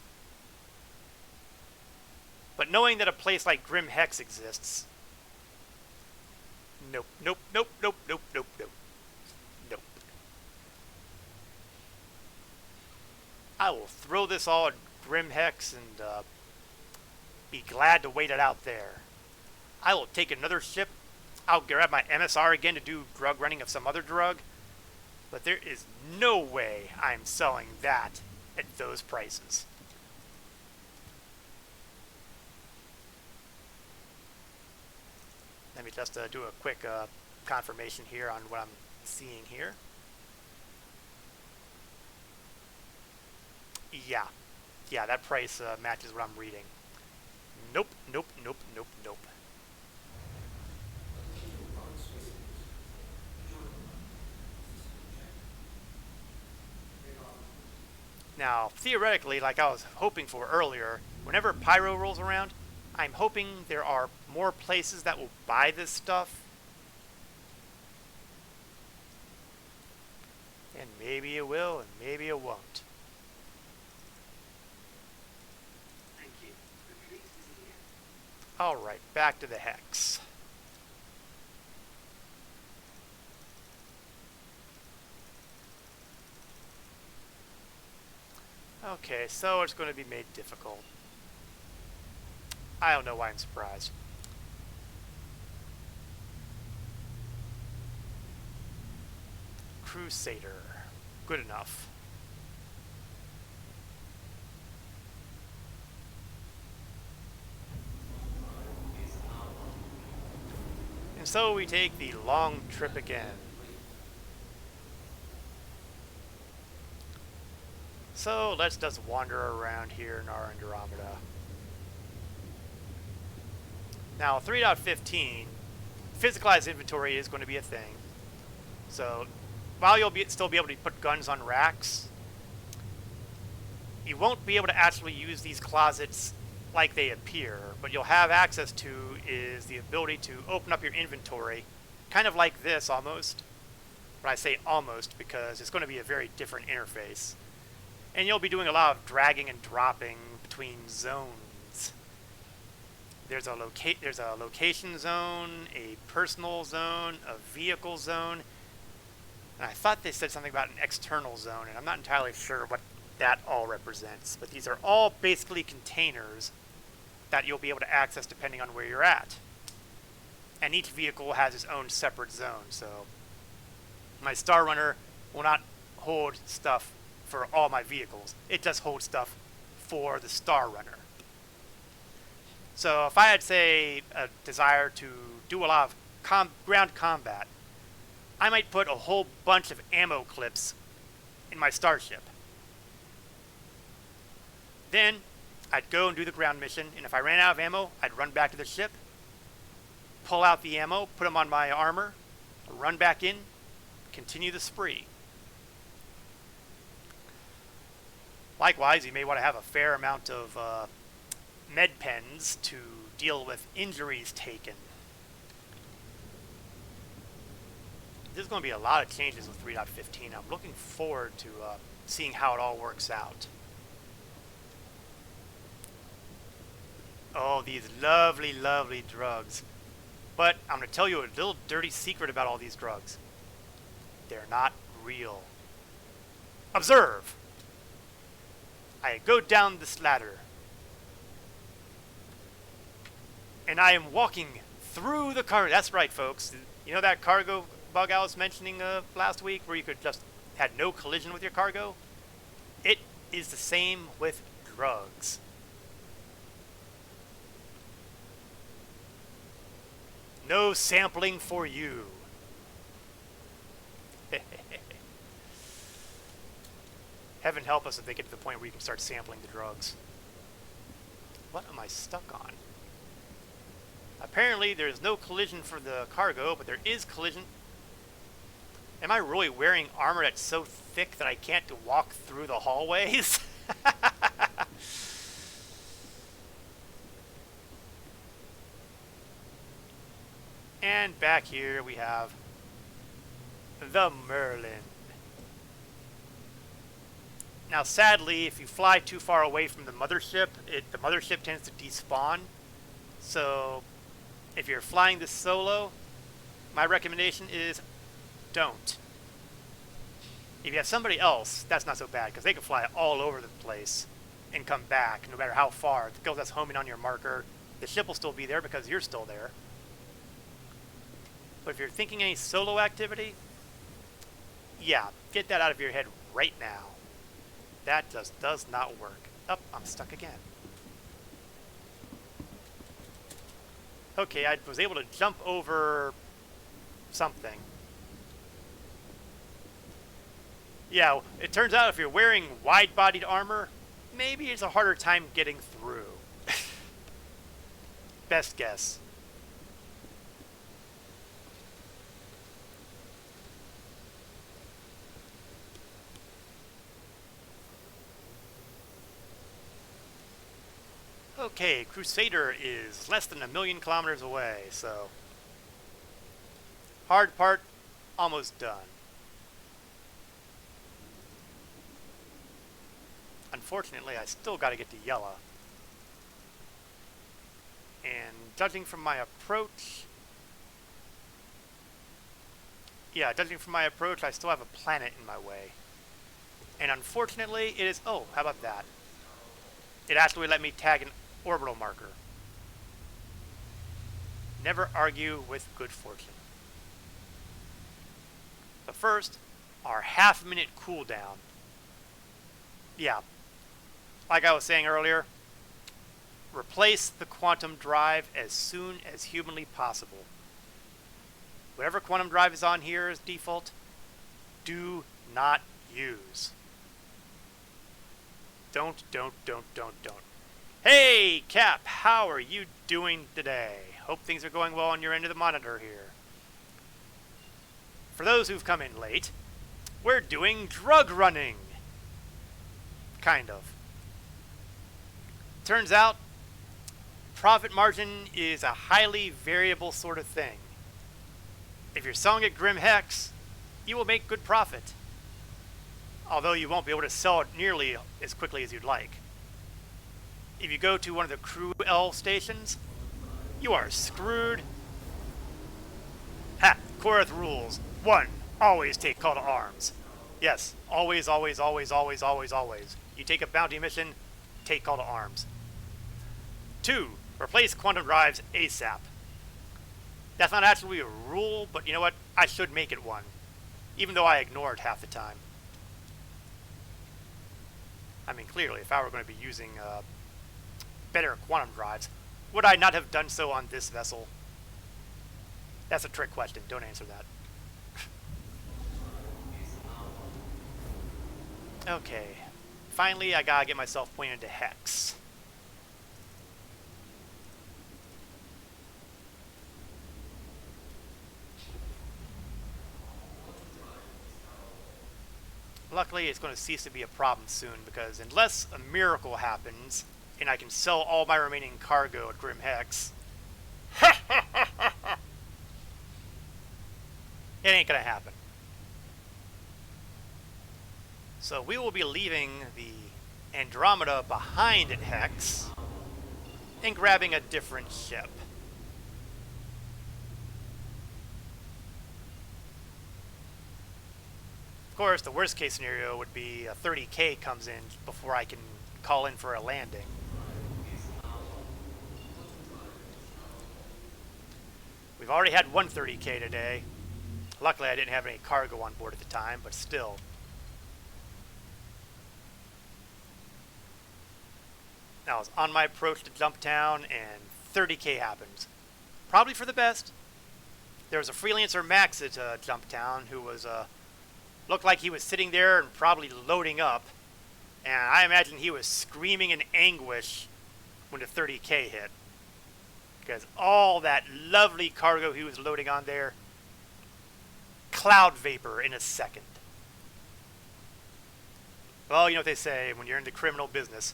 But knowing that a place like Grim Hex exists, nope, nope, nope, nope, nope, nope, nope, nope. I will throw this all at Grim Hex and be glad to wait it out there. I will take another ship. I'll grab my MSR again to do drug running of some other drug. But there is no way I'm selling that at those prices. Let me just do a quick confirmation here on what I'm seeing here. Yeah, that price matches what I'm reading. Nope, nope, nope, nope, nope. Now, theoretically, like I was hoping for earlier, whenever Pyro rolls around, I'm hoping there are more places that will buy this stuff. And maybe it will, and maybe it won't. Thank you. The release is here. Alright, back to the Hex. Okay, so it's going to be made difficult. I don't know why I'm surprised. Crusader. Good enough. And so we take the long trip again. So let's just wander around here in our Andromeda. Now 3.15, physicalized inventory is going to be a thing. So while you'll still be able to put guns on racks, you won't be able to actually use these closets like they appear. What you'll have access to is the ability to open up your inventory, kind of like this almost. But I say almost because it's going to be a very different interface. And you'll be doing a lot of dragging and dropping between zones. There's a location zone, a personal zone, a vehicle zone, and I thought they said something about an external zone, and I'm not entirely sure what that all represents. But these are all basically containers that you'll be able to access depending on where you're at. And each vehicle has its own separate zone, so my Star Runner will not hold stuff for all my vehicles. It just holds stuff for the Star Runner. So if I had, say, a desire to do a lot of ground combat, I might put a whole bunch of ammo clips in my starship. Then I'd go and do the ground mission, and if I ran out of ammo, I'd run back to the ship, pull out the ammo, put them on my armor, run back in, continue the spree. Likewise, you may want to have a fair amount of med pens to deal with injuries taken. There's going to be a lot of changes with 3.15. I'm looking forward to seeing how it all works out. Oh, these lovely, lovely drugs. But I'm going to tell you a little dirty secret about all these drugs. They're not real. Observe! I go down this ladder, and I am walking through the cargo. That's right, folks. You know that cargo bug I was mentioning last week where you could just had no collision with your cargo? It is the same with drugs. No sampling for you. Heaven help us if they get to the point where you can start sampling the drugs. What am I stuck on? Apparently there's no collision for the cargo, but there is collision. Am I really wearing armor that's so thick that I can't walk through the hallways? And back here we have the Merlin. Now sadly, if you fly too far away from the mothership, the mothership tends to despawn. So if you're flying this solo, my recommendation is don't. If you have somebody else, that's not so bad, because they can fly all over the place and come back, no matter how far. The that's homing on your marker, the ship will still be there because you're still there. But if you're thinking any solo activity, yeah, get that out of your head right now. That just does not work. Oh, I'm stuck again. Okay, I was able to jump over something. Yeah, it turns out if you're wearing wide-bodied armor, maybe it's a harder time getting through. Best guess. Okay, Crusader is less than 1,000,000 kilometers away, so hard part almost done. Unfortunately, I still got to get to Yella. And judging from my approach, I still have a planet in my way. And unfortunately, it is, oh, how about that? It actually let me tag an orbital marker. Never argue with good fortune. But first, our half-minute cooldown. Yeah, like I was saying earlier, replace the quantum drive as soon as humanly possible. Whatever quantum drive is on here as default, do not use. Don't. Hey, Cap, how are you doing today? Hope things are going well on your end of the monitor here. For those who've come in late, we're doing drug running. Kind of. Turns out, profit margin is a highly variable sort of thing. If you're selling at Grim Hex, you will make good profit. Although you won't be able to sell it nearly as quickly as you'd like. If you go to one of the Crew L stations, you are screwed. Ha! Korath rules. 1. Always take call to arms. Yes, always. You take a bounty mission, take call to arms. 2. Replace quantum drives ASAP. That's not actually a rule, but you know what? I should make it one. Even though I ignore it half the time. I mean, clearly, if I were going to be using better quantum drives, would I not have done so on this vessel? That's a trick question. Don't answer that. Okay. Finally, I gotta get myself pointed to Hex. Luckily, it's going to cease to be a problem soon, because unless a miracle happens, and I can sell all my remaining cargo at Grim Hex, it ain't going to happen. So we will be leaving the Andromeda behind at Hex, and grabbing a different ship. Of course, the worst case scenario would be a 30K comes in before I can call in for a landing. We've already had one 30K today. Luckily, I didn't have any cargo on board at the time, but still. Now, I was on my approach to Jumptown, and 30K happens. Probably for the best. There was a freelancer Max at Jumptown who was looked like he was sitting there and probably loading up, and I imagine he was screaming in anguish when the 30K hit, because all that lovely cargo he was loading on there, cloud vapor in a second. Well, you know what they say when you're in the criminal business,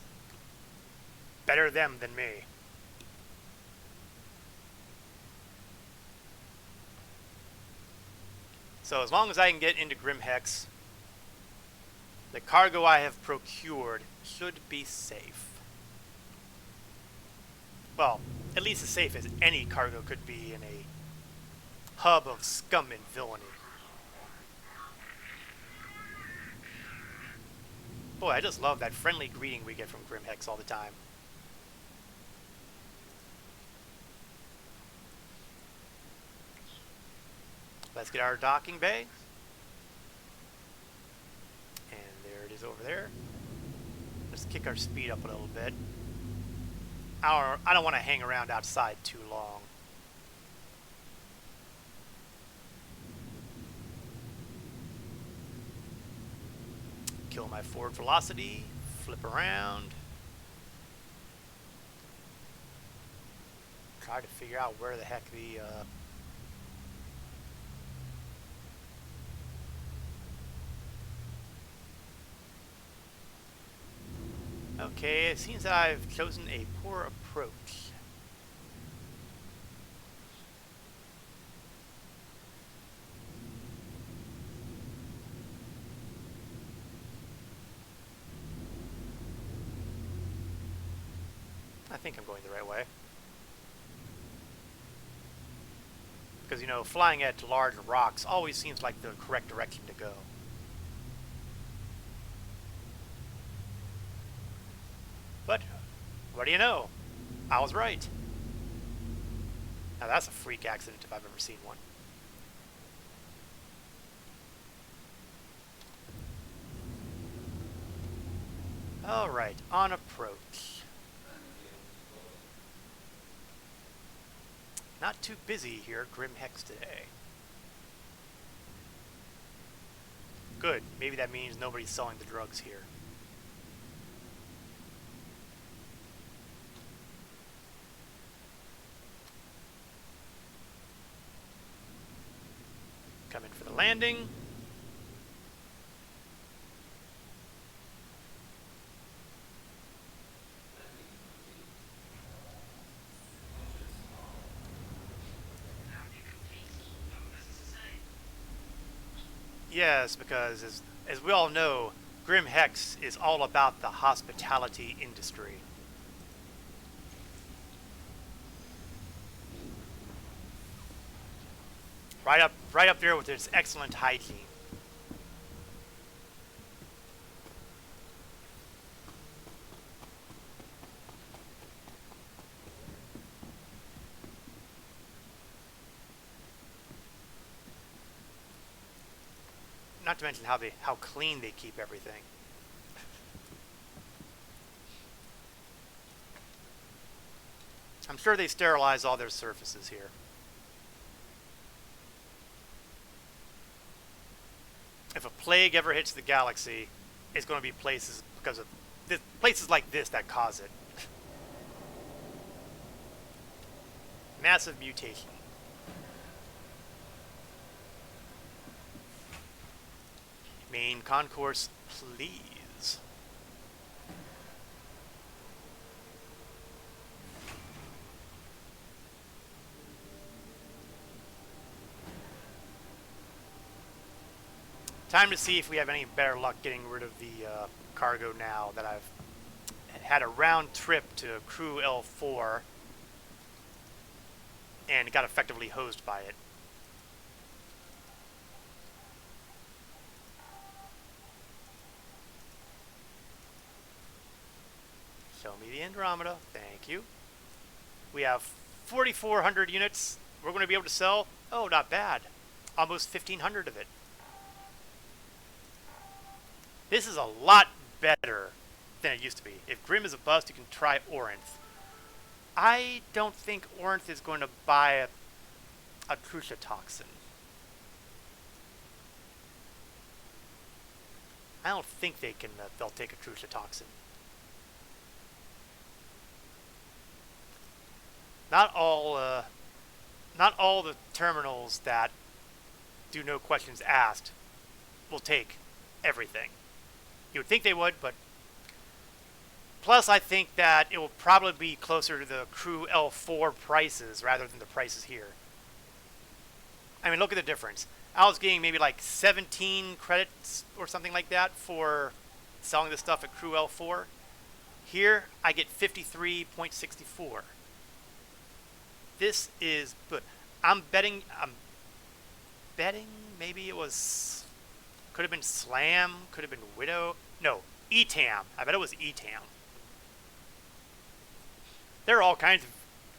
better them than me. So as long as I can get into Grimhex, the cargo I have procured should be safe. Well, at least as safe as any cargo could be in a hub of scum and villainy. Boy, I just love that friendly greeting we get from Grimhex all the time. Let's get our docking bay. And there it is over there. Let's kick our speed up a little bit. I don't want to hang around outside too long. Kill my forward velocity, flip around. Try to figure out where the heck the okay, it seems that I've chosen a poor approach. I think I'm going the right way. Because, you know, flying at large rocks always seems like the correct direction to go. But, what do you know? I was right. Now that's a freak accident if I've ever seen one. Alright, on approach. Not too busy here at Grimhex today. Good, maybe that means nobody's selling the drugs here. Coming for the landing. Yes, because as we all know, Grimhex is all about the hospitality industry. Right up there with its excellent hygiene. Not to mention how clean they keep everything. I'm sure they sterilize all their surfaces here. If a plague ever hits the galaxy, it's going to be places because of places like this that cause it. Massive mutation. Main concourse, please. Time to see if we have any better luck getting rid of the cargo now that I've had a round trip to Crew L4 and got effectively hosed by it. Show me the Andromeda. Thank you. We have 4,400 units we're going to be able to sell. Oh, not bad. Almost 1,500 of it. This is a lot better than it used to be. If Grim is a bust, you can try Orinth. I don't think Orinth is going to buy a Crucia toxin. I don't think they'll take a Crucia toxin. Not all the terminals that do no questions asked will take everything. You would think they would, but plus I think that it will probably be closer to the Crew L4 prices rather than the prices here. I mean, look at the difference. I was getting maybe like 17 credits or something like that for selling this stuff at Crew L4. Here, I get 53.64. This is good. I'm betting maybe it was, could have been Slam, could have been Widow. No, ETAM. I bet it was ETAM. There are all kinds of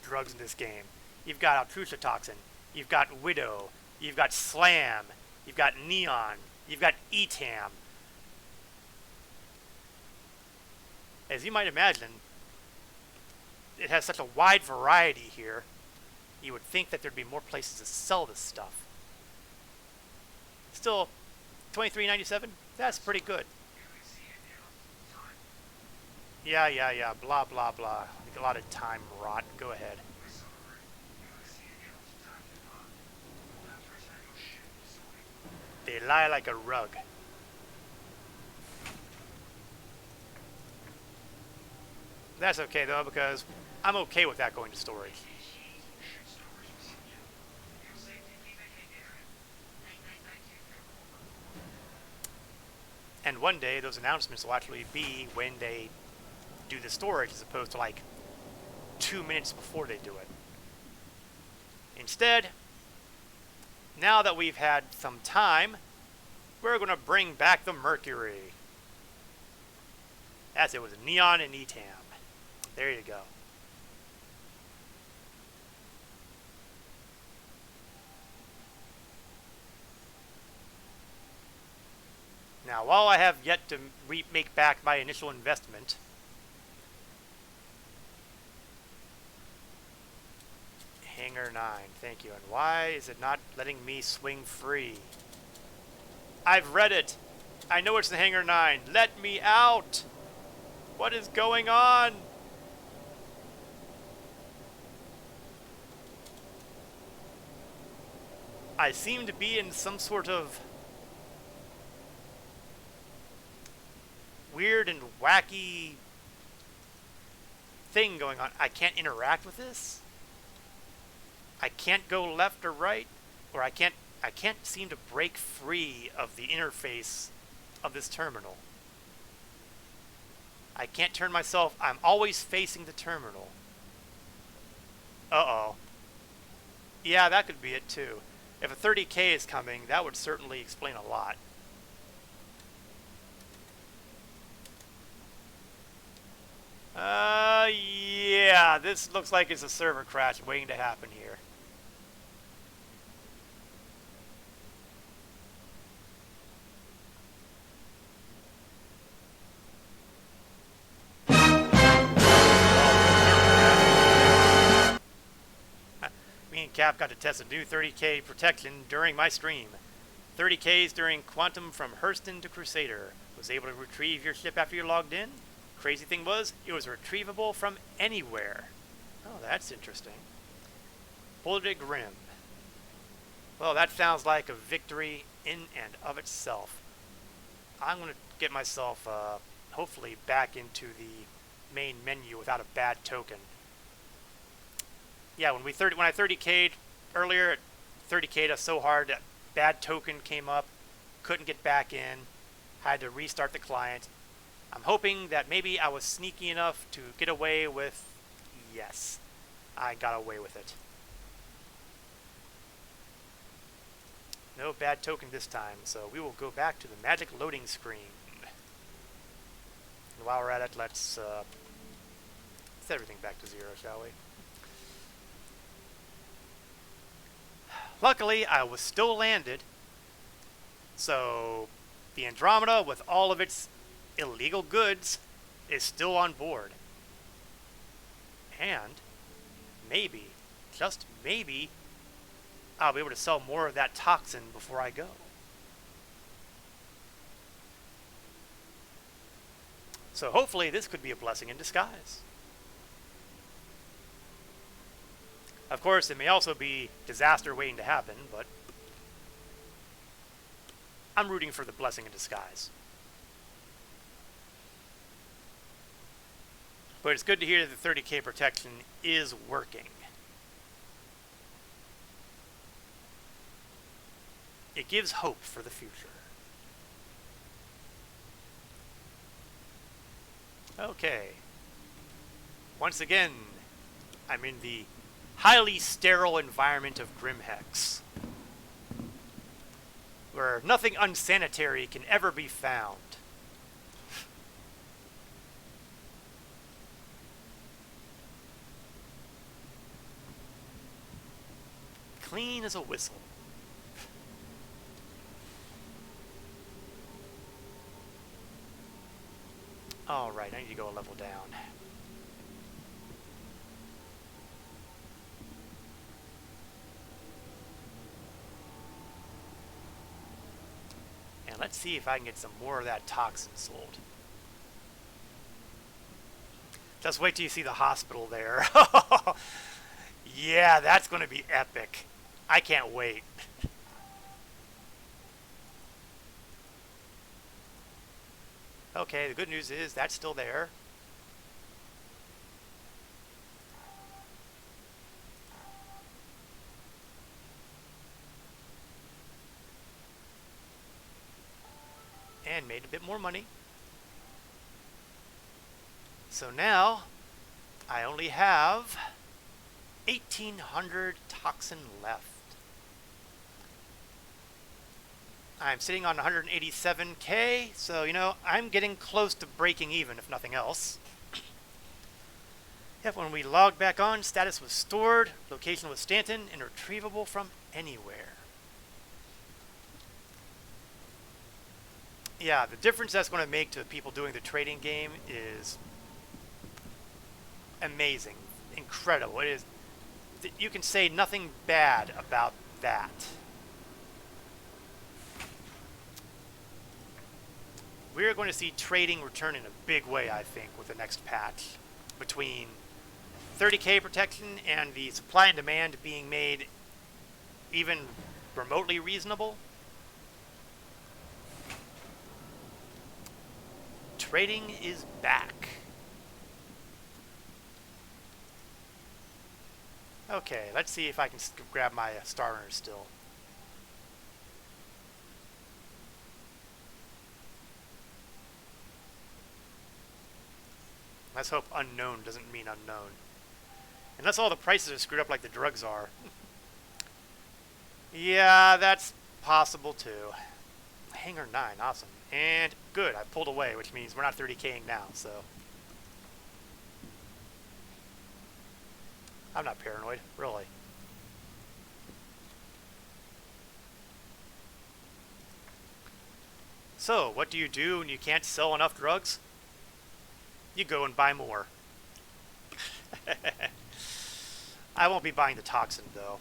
drugs in this game. You've got Altrusotoxin, you've got Widow, you've got Slam, you've got Neon, you've got ETAM. As you might imagine, it has such a wide variety here. You would think that there'd be more places to sell this stuff. Still, $23.97? That's pretty good. Yeah, blah, blah, blah. A lot of time rot. Go ahead. They lie like a rug. That's okay, though, because I'm okay with that going to storage. And one day, those announcements will actually be when they do the storage, as opposed to like 2 minutes before they do it. Instead, now that we've had some time, we're going to bring back the Mercury. That's it, was Neon and ETAM. There you go. Now, while I have yet to make back my initial investment, Hangar 9, thank you. And why is it not letting me swing free? I've read it. I know it's the Hangar 9. Let me out! What is going on? I seem to be in some sort of weird and wacky thing going on. I can't interact with this. I can't go left or right, or I can't seem to break free of the interface of this terminal. I can't turn myself. I'm always facing the terminal. Uh-oh. Yeah, that could be it too. If a 30K is coming, that would certainly explain a lot. Yeah, this looks like it's a server crash waiting to happen here. Me and Cap got to test a new 30K protection during my stream. 30Ks during Quantum from Hurston to Crusader. Was able to retrieve your ship after you logged in. Crazy thing was, it was retrievable from anywhere. Oh, that's interesting. Bulleted Grim. Well, that sounds like a victory in and of itself. I'm going to get myself, hopefully, back into the main menu without a bad token. Yeah, when I 30K'd earlier, it 30K'd us so hard that bad token came up, couldn't get back in, had to restart the client. I'm hoping that maybe I was sneaky enough to get away with... Yes, I got away with it. No bad token this time, so we will go back to the magic loading screen. And while we're at it, let's set everything back to 0, shall we? Luckily, I was still landed, so the Andromeda, with all of its illegal goods, is still on board. And maybe, just maybe, I'll be able to sell more of that toxin before I go. So hopefully this could be a blessing in disguise. Of course, it may also be disaster waiting to happen, but I'm rooting for the blessing in disguise. But it's good to hear that the 30K protection is working. It gives hope for the future. Okay. Once again, I'm in the highly sterile environment of Grimhex, where nothing unsanitary can ever be found. Clean as a whistle. Alright, I need to go a level down. And let's see if I can get some more of that toxin sold. Just wait till you see the hospital there. Yeah, that's going to be epic. I can't wait. Okay, the good news is that's still there. And made a bit more money. So now I only have 1,800 toxin left. I'm sitting on 187k, so you know, I'm getting close to breaking even, if nothing else. Yep, when we logged back on, status was stored, location was Stanton, and retrievable from anywhere. Yeah, the difference that's going to make to people doing the trading game is amazing, incredible. It is. You can say nothing bad about that. We're going to see trading return in a big way, I think, with the next patch. Between 30k protection and the supply and demand being made even remotely reasonable. Trading is back. Okay, let's see if I can grab my star runner still. Let's hope unknown doesn't mean unknown. Unless all the prices are screwed up like the drugs are. Yeah, that's possible too. Hangar 9, awesome. And good, I pulled away, which means we're not 30k'ing now, so. I'm not paranoid, really. So, what do you do when you can't sell enough drugs? You go and buy more. I won't be buying the toxin, though.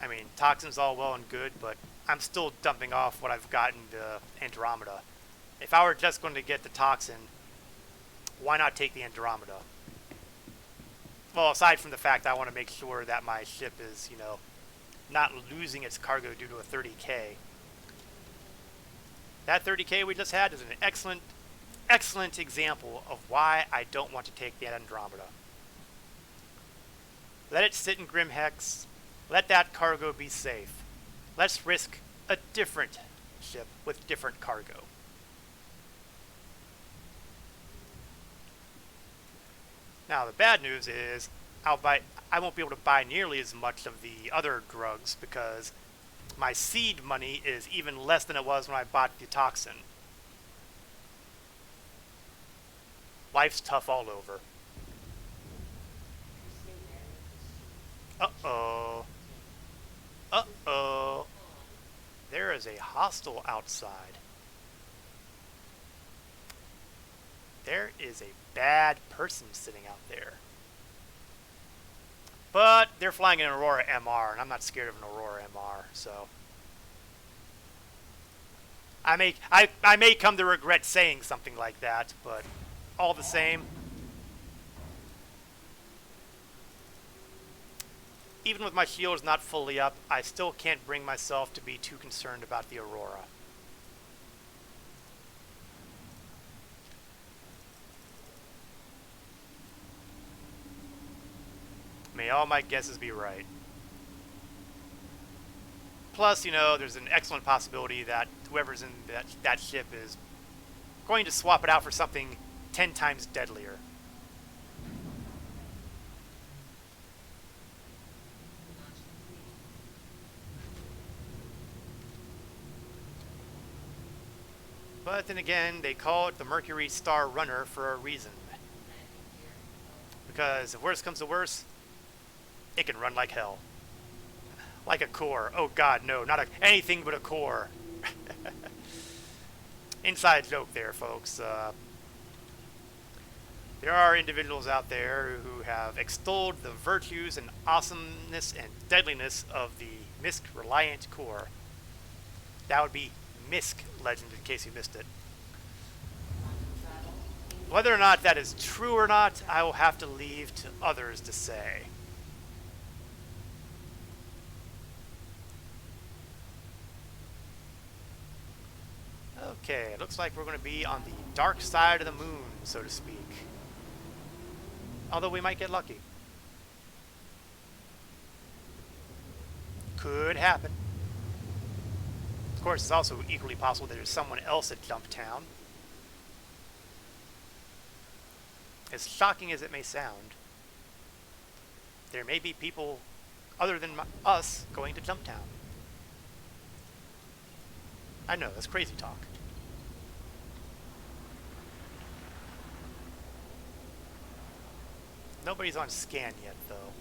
I mean, toxin's all well and good, but I'm still dumping off what I've gotten to Andromeda. If I were just going to get the toxin, why not take the Andromeda? Well, aside from the fact I want to make sure that my ship is, you know, not losing its cargo due to a 30k. That 30k we just had is an excellent example of why I don't want to take the Andromeda. Let it sit in Grimhex. Let that cargo be safe. Let's risk a different ship with different cargo. Now the bad news is I won't be able to buy nearly as much of the other drugs because my seed money is even less than it was when I bought the toxin. Life's tough all over. Uh-oh. Uh-oh. There is a hostile outside. There is a bad person sitting out there. But they're flying an Aurora MR, and I'm not scared of an Aurora MR, so I may come to regret saying something like that, but all the same, even with my shields not fully up, I still can't bring myself to be too concerned about the Aurora. May all my guesses be right. Plus, you know, there's an excellent possibility that whoever's in that ship is going to swap it out for something 10 times deadlier. But then again, they call it the Mercury Star Runner for a reason. Because if worse comes to worse, it can run like hell. Like a core. Oh god, no, not anything but a core. Inside joke there, folks. There are individuals out there who have extolled the virtues and awesomeness and deadliness of the MISC-reliant core. That would be MISC legend, in case you missed it. Whether or not that is true or not, I will have to leave to others to say. Okay, it looks like we're going to be on the dark side of the moon, so to speak. Although we might get lucky. Could happen. Of course, it's also equally possible that there's someone else at Jumptown. As shocking as it may sound, there may be people other than us going to Jumptown. I know, that's crazy talk. Nobody's on scan yet, though.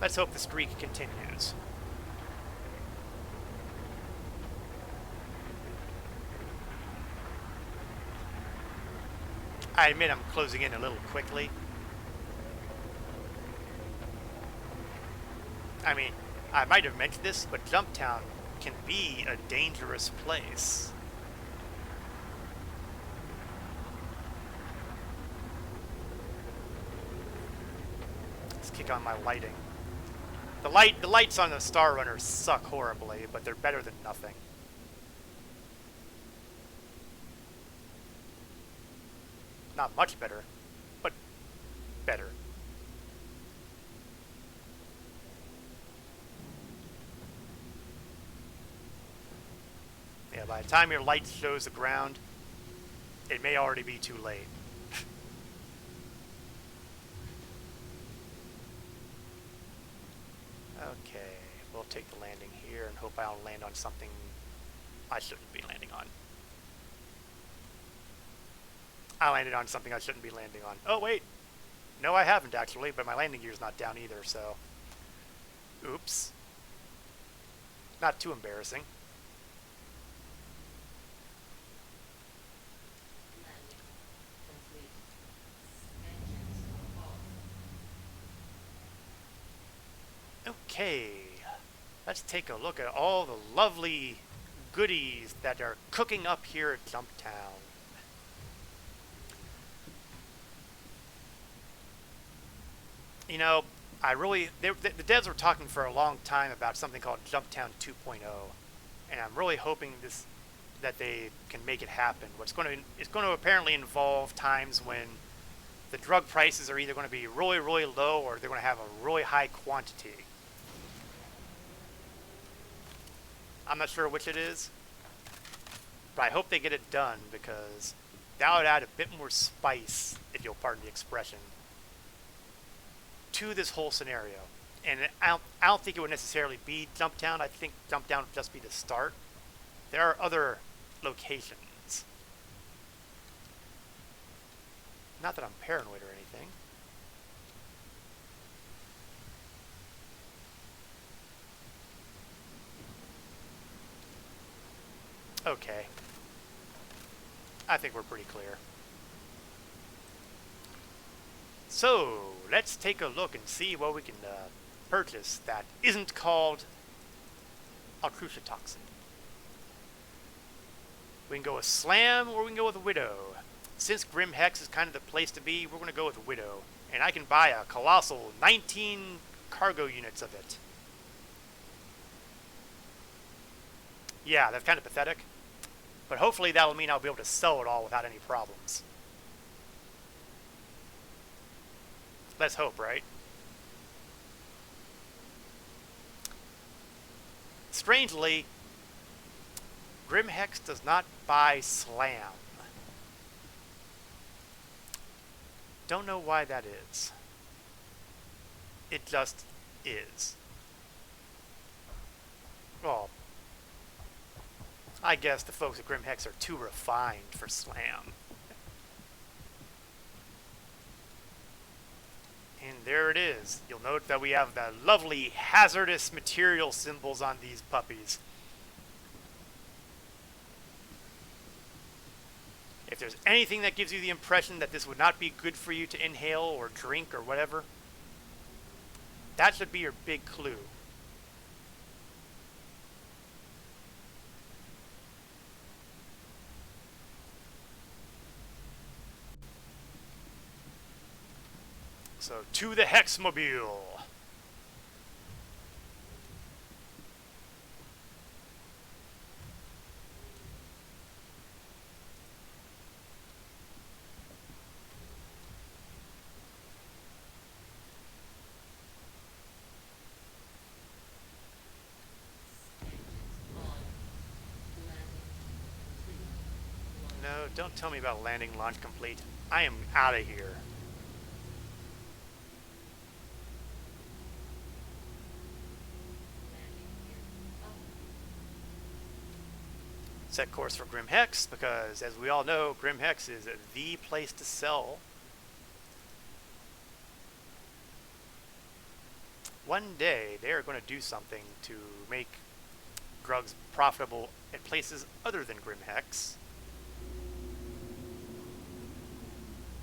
Let's hope the streak continues. I admit I'm closing in a little quickly. I mean, I might have mentioned this, but Jumptown can be a dangerous place. Let's kick on my lighting. The lights on the Star Runner suck horribly, but they're better than nothing. Not much better, but better. Yeah, by the time your light shows the ground, it may already be too late. Okay, we'll take the landing here and hope I don't land on something I shouldn't be landing on. I landed on something I shouldn't be landing on. Oh, wait. No, I haven't, actually, but my landing gear's not down either, so... Oops. Not too embarrassing. Okay. Let's take a look at all the lovely goodies that are cooking up here at Jumptown. You know, the devs were talking for a long time about something called Jumptown 2.0, and I'm really hoping that they can make it happen. It's going to apparently involve times when the drug prices are either going to be really, really low or they're going to have a really high quantity. I'm not sure which it is, but I hope they get it done because that would add a bit more spice, if you'll pardon the expression, to this whole scenario. And I don't think it would necessarily be Jumptown. I think Jumptown would just be the start. There are other locations. Not that I'm paranoid or anything. Okay. I think we're pretty clear. So, let's take a look and see what we can purchase that isn't called Altrucia-toxin. We can go with Slam or we can go with Widow. Since Grim Hex is kind of the place to be, we're going to go with Widow. And I can buy a colossal 19 cargo units of it. Yeah, that's kind of pathetic. But hopefully that will mean I'll be able to sell it all without any problems. Let's hope, right? strangely, Grimhex does not buy Slam. Don't know why that is. It just is. Well, I guess the folks at Grimhex are too refined for Slam. And there it is. You'll note that we have the lovely hazardous material symbols on these puppies. If there's anything that gives you the impression that this would not be good for you to inhale or drink or whatever, that should be your big clue. So, to the Hexmobile. No, don't tell me about landing launch complete. I am out of here. Set course for Grimhex, because as we all know, Grimhex is the place to sell. One day, they are going to do something to make drugs profitable at places other than Grimhex.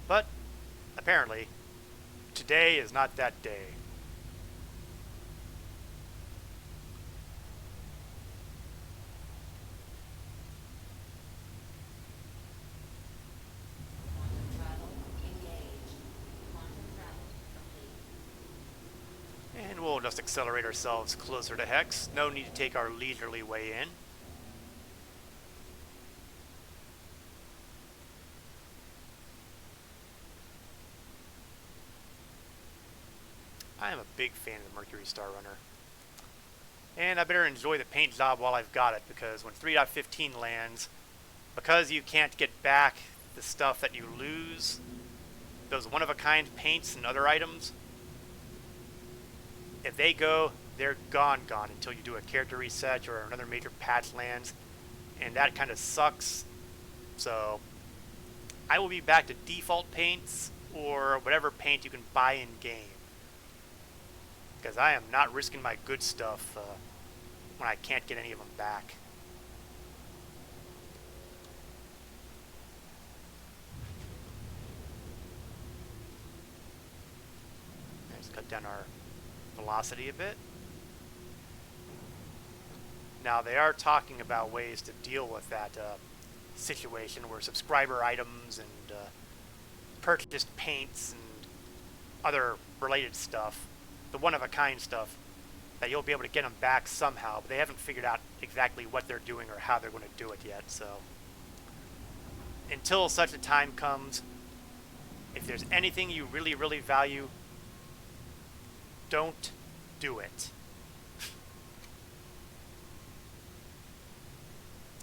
But, apparently, today is not that day. And we'll just accelerate ourselves closer to Hex. No need to take our leisurely way in. I am a big fan of the Mercury Star Runner. And I better enjoy the paint job while I've got it, because when 3.15 lands, because you can't get back the stuff that you lose, those one-of-a-kind paints and other items, if they go, they're gone until you do a character reset or another major patch lands, and that kind of sucks. So I will be back to default paints or whatever paint you can buy in game, because I am not risking my good stuff when I can't get any of them back. Let's cut down our velocity a bit. Now they are talking about ways to deal with that situation where subscriber items and purchased paints and other related stuff, the one-of-a-kind stuff, that you'll be able to get them back somehow, but they haven't figured out exactly what they're doing or how they're going to do it yet. So until such a time comes, if there's anything you really, really value, don't do it.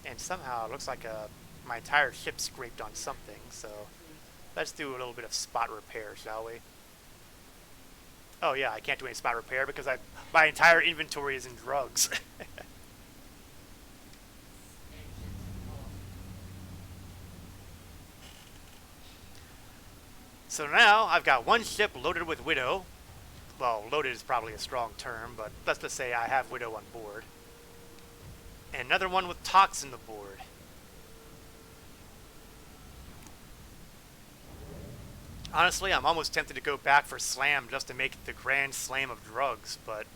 And somehow it looks like my entire ship scraped on something, so let's do a little bit of spot repair, shall we? Oh yeah, I can't do any spot repair because my entire inventory is in drugs. So now I've got one ship loaded with Widow. Well, loaded is probably a strong term, but let's just say I have Widow on board. And another one with Toxin aboard. Honestly, I'm almost tempted to go back for Slam just to make it the grand slam of drugs, but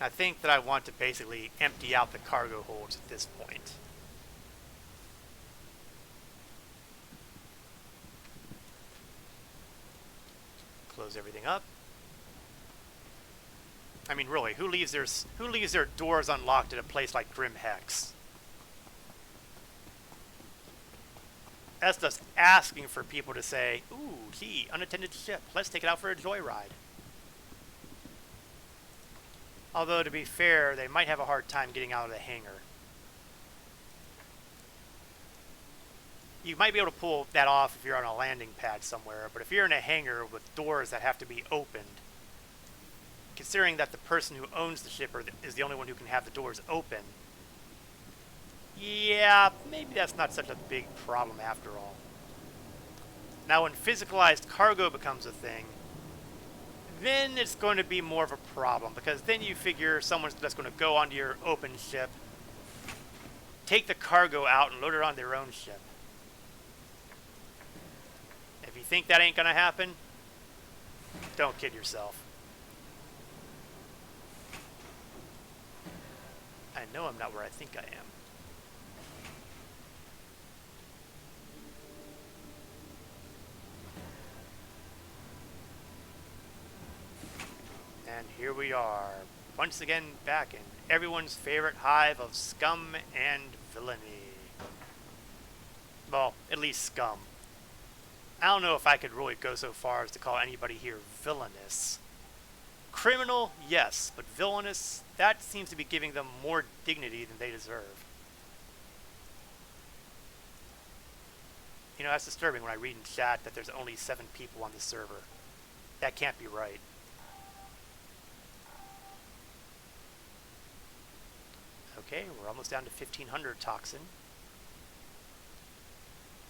I think that I want to basically empty out the cargo holds at this point. Close everything up. I mean, really, who leaves their doors unlocked at a place like Grimhex? That's just asking for people to say, ooh, gee, unattended ship. Let's take it out for a joyride. Although, to be fair, they might have a hard time getting out of the hangar. You might be able to pull that off if you're on a landing pad somewhere, but if you're in a hangar with doors that have to be opened, considering that the person who owns the ship is the only one who can have the doors open, yeah, maybe that's not such a big problem after all. Now, when physicalized cargo becomes a thing, then it's going to be more of a problem, because then you figure someone's just going to go onto your open ship, take the cargo out, and load it on their own ship. If you think that ain't going to happen, don't kid yourself. I know I'm not where I think I am. And here we are, once again back in everyone's favorite hive of scum and villainy. Well, at least scum. I don't know if I could really go so far as to call anybody here villainous. Criminal, yes, but villainous, that seems to be giving them more dignity than they deserve. You know, that's disturbing when I read in chat that there's only 7 people on the server. That can't be right. Okay, we're almost down to 1500 toxin.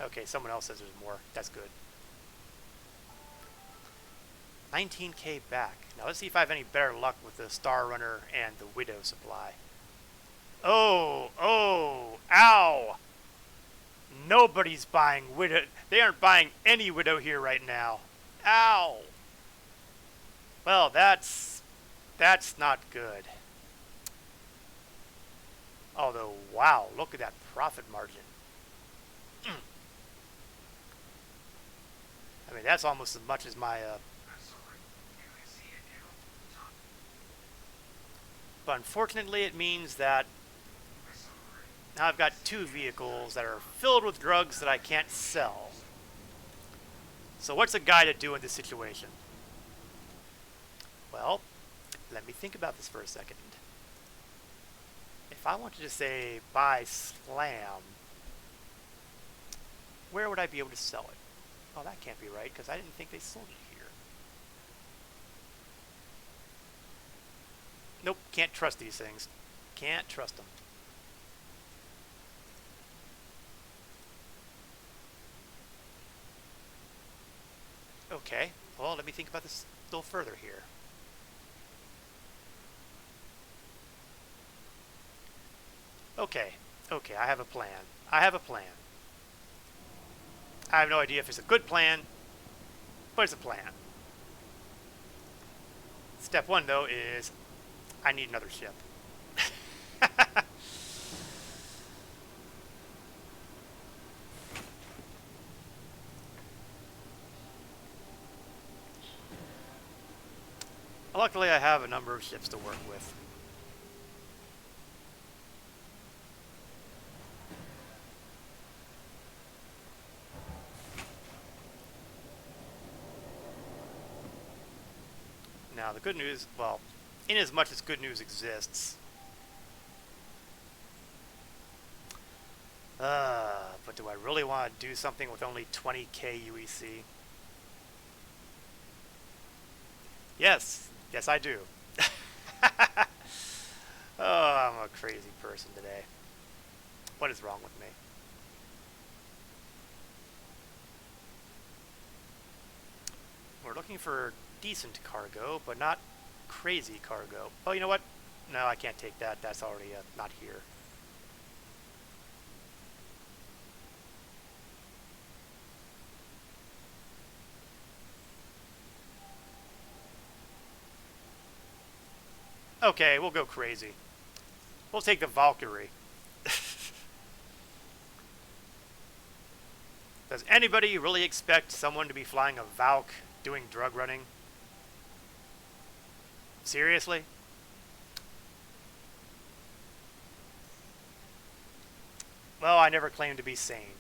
Okay, someone else says there's more. That's good. 19k back. Now let's see if I have any better luck with the Star Runner and the Widow supply. Oh, ow! Nobody's buying Widow. They aren't buying any Widow here right now. Ow! Well, that's not good. Although, wow, look at that profit margin. I mean, that's almost as much as my... But unfortunately, it means that now I've got 2 vehicles that are filled with drugs that I can't sell. So what's a guy to do in this situation? Well, let me think about this for a second. If I wanted to say buy Slam, where would I be able to sell it? Oh, that can't be right, because I didn't think they sold it here. Nope, can't trust these things. Can't trust them. Okay, well, let me think about this a little further here. Okay, I have a plan. I have no idea if it's a good plan, but it's a plan. Step 1, though, is I need another ship. Luckily, I have a number of ships to work with. Now, the good news, well, inasmuch as good news exists, but do I really want to do something with only 20k UEC? Yes, I do. Oh, I'm a crazy person today. What is wrong with me? We're looking for decent cargo, but not crazy cargo. Oh, you know what? No, I can't take that. That's already not here. Okay, we'll go crazy. We'll take the Valkyrie. Does anybody really expect someone to be flying a Valk doing drug running? Seriously? Well, I never claimed to be sane.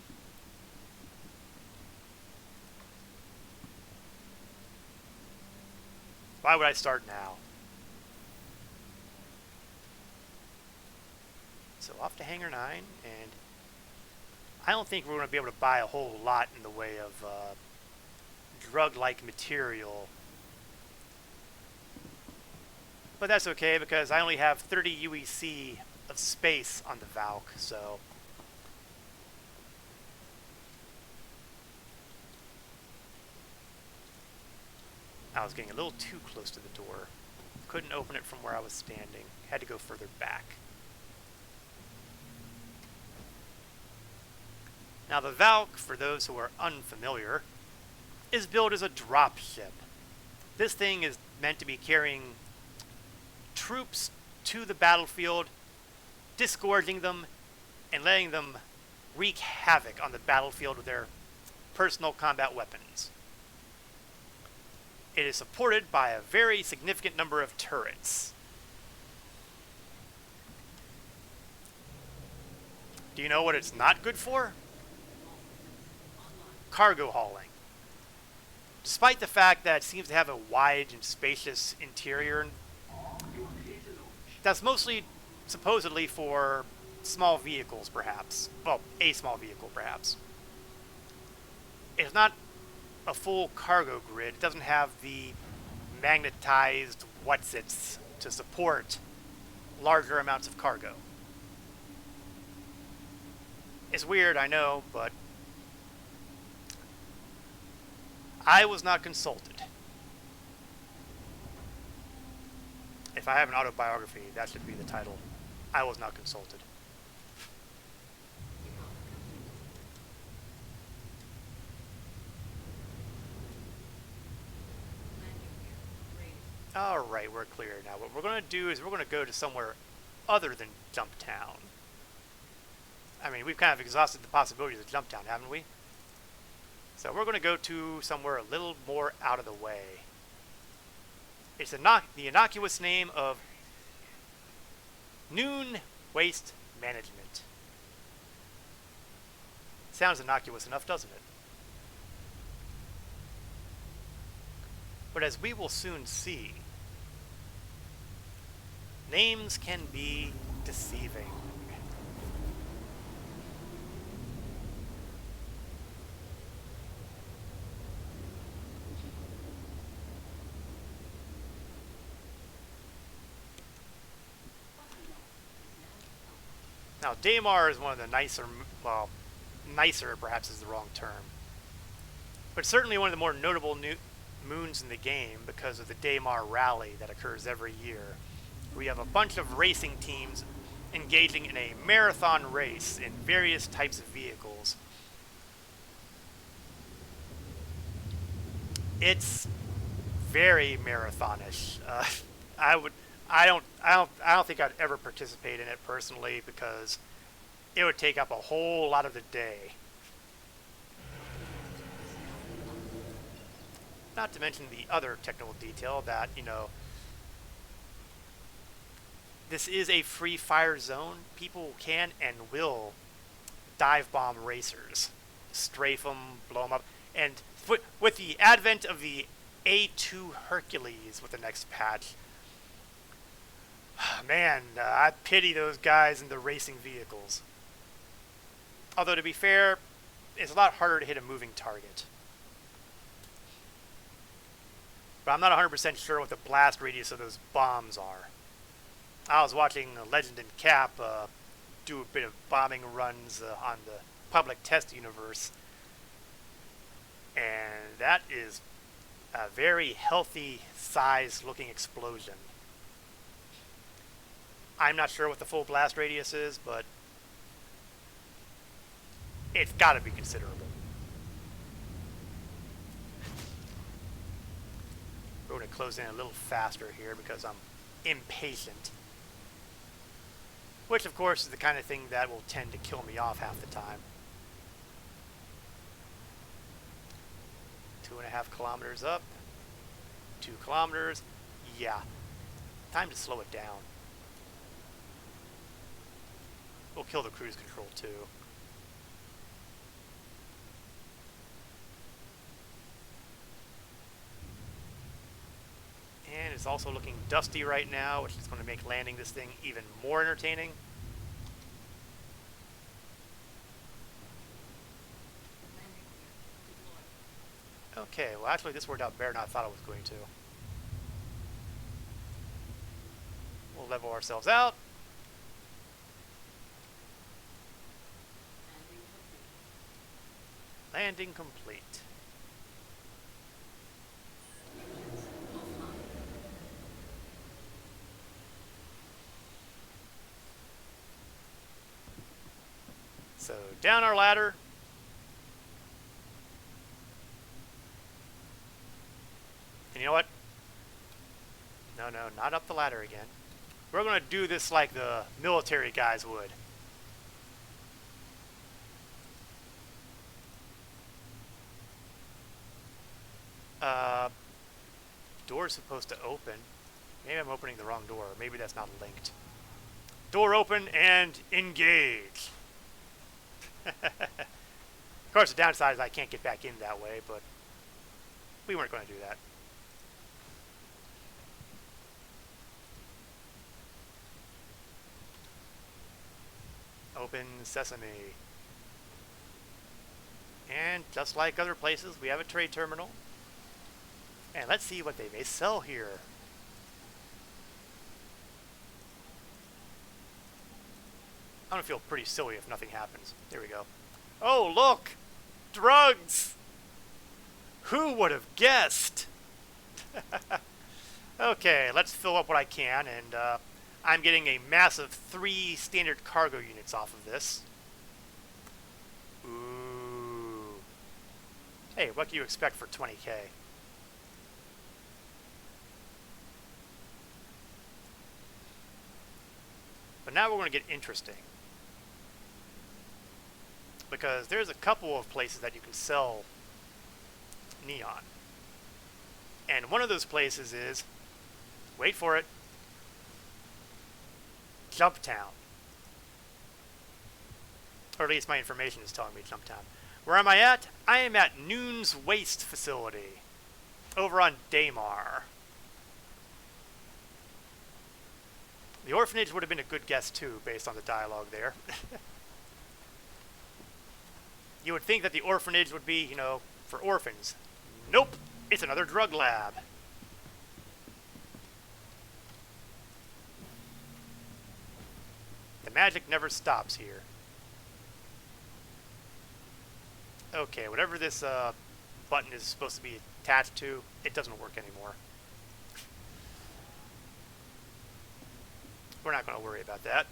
Why would I start now? So off to Hangar 9, and I don't think we're going to be able to buy a whole lot in the way of drug-like material. But that's okay, because I only have 30 UEC of space on the Valk, so... I was getting a little too close to the door. Couldn't open it from where I was standing. Had to go further back. Now the Valk, for those who are unfamiliar, is built as a drop ship. This thing is meant to be carrying troops to the battlefield, disgorging them, and letting them wreak havoc on the battlefield with their personal combat weapons. It is supported by a very significant number of turrets. Do you know what it's not good for? Cargo hauling. Despite the fact that it seems to have a wide and spacious interior, that's mostly supposedly for small vehicles, perhaps. Well, a small vehicle, perhaps. It's not a full cargo grid. It doesn't have the magnetized whatsits to support larger amounts of cargo. It's weird, I know, but I was not consulted. If I have an autobiography, that should be the title. I was not consulted. Alright, we're clear now. What we're going to do is we're going to go to somewhere other than Jumptown. I mean, we've kind of exhausted the possibilities of Jumptown, haven't we? So we're going to go to somewhere a little more out of the way. It's the innocuous name of Noon Waste Management. Sounds innocuous enough, doesn't it? But as we will soon see, names can be deceiving. Now, Daymar is one of the nicer, well, nicer perhaps is the wrong term, but certainly one of the more notable moons in the game because of the Daymar Rally that occurs every year. We have a bunch of racing teams engaging in a marathon race in various types of vehicles. It's very marathonish. I don't think I'd ever participate in it personally because it would take up a whole lot of the day. Not to mention the other technical detail that, you know, this is a free fire zone. People can and will dive bomb racers, strafe them, blow them up, and with the advent of the A2 Hercules with the next patch, man, I pity those guys in the racing vehicles. Although, to be fair, it's a lot harder to hit a moving target. But I'm not 100% sure what the blast radius of those bombs are. I was watching Legend and Cap do a bit of bombing runs on the public test universe. And that is a very healthy size looking explosion. I'm not sure what the full blast radius is, but it's got to be considerable. We're going to close in a little faster here because I'm impatient. Which, of course, is the kind of thing that will tend to kill me off half the time. 2.5 kilometers up. 2 kilometers. Yeah. Time to slow it down. We'll kill the cruise control too. is also looking dusty right now, which is going to make landing this thing even more entertaining. Okay, well actually this worked out better than I thought it was going to. We'll level ourselves out. Landing complete. So down our ladder. And you know what? No, not up the ladder again. We're going to do this like the military guys would. Door's supposed to open. Maybe I'm opening the wrong door. Maybe that's not linked. Door open and engage. Of course, the downside is I can't get back in that way, but we weren't going to do that. Open sesame. And just like other places, we have a trade terminal. And let's see what they may sell here. I'm gonna feel pretty silly if nothing happens. There we go. Oh, look! Drugs! Who would have guessed? Okay, let's fill up what I can, and I'm getting a massive 3 standard cargo units off of this. Ooh. Hey, what do you expect for 20k? But now we're going to get interesting. Because there's a couple of places that you can sell neon. And one of those places is, wait for it, Jump Town. Or at least my information is telling me Jump Town. Where am I at? I am at Noon's Waste Facility. Over on Daymar. The orphanage would have been a good guess too, based on the dialogue there. You would think that the orphanage would be, you know, for orphans. Nope, it's another drug lab. The magic never stops here. Okay, whatever this button is supposed to be attached to, it doesn't work anymore. We're not going to worry about that.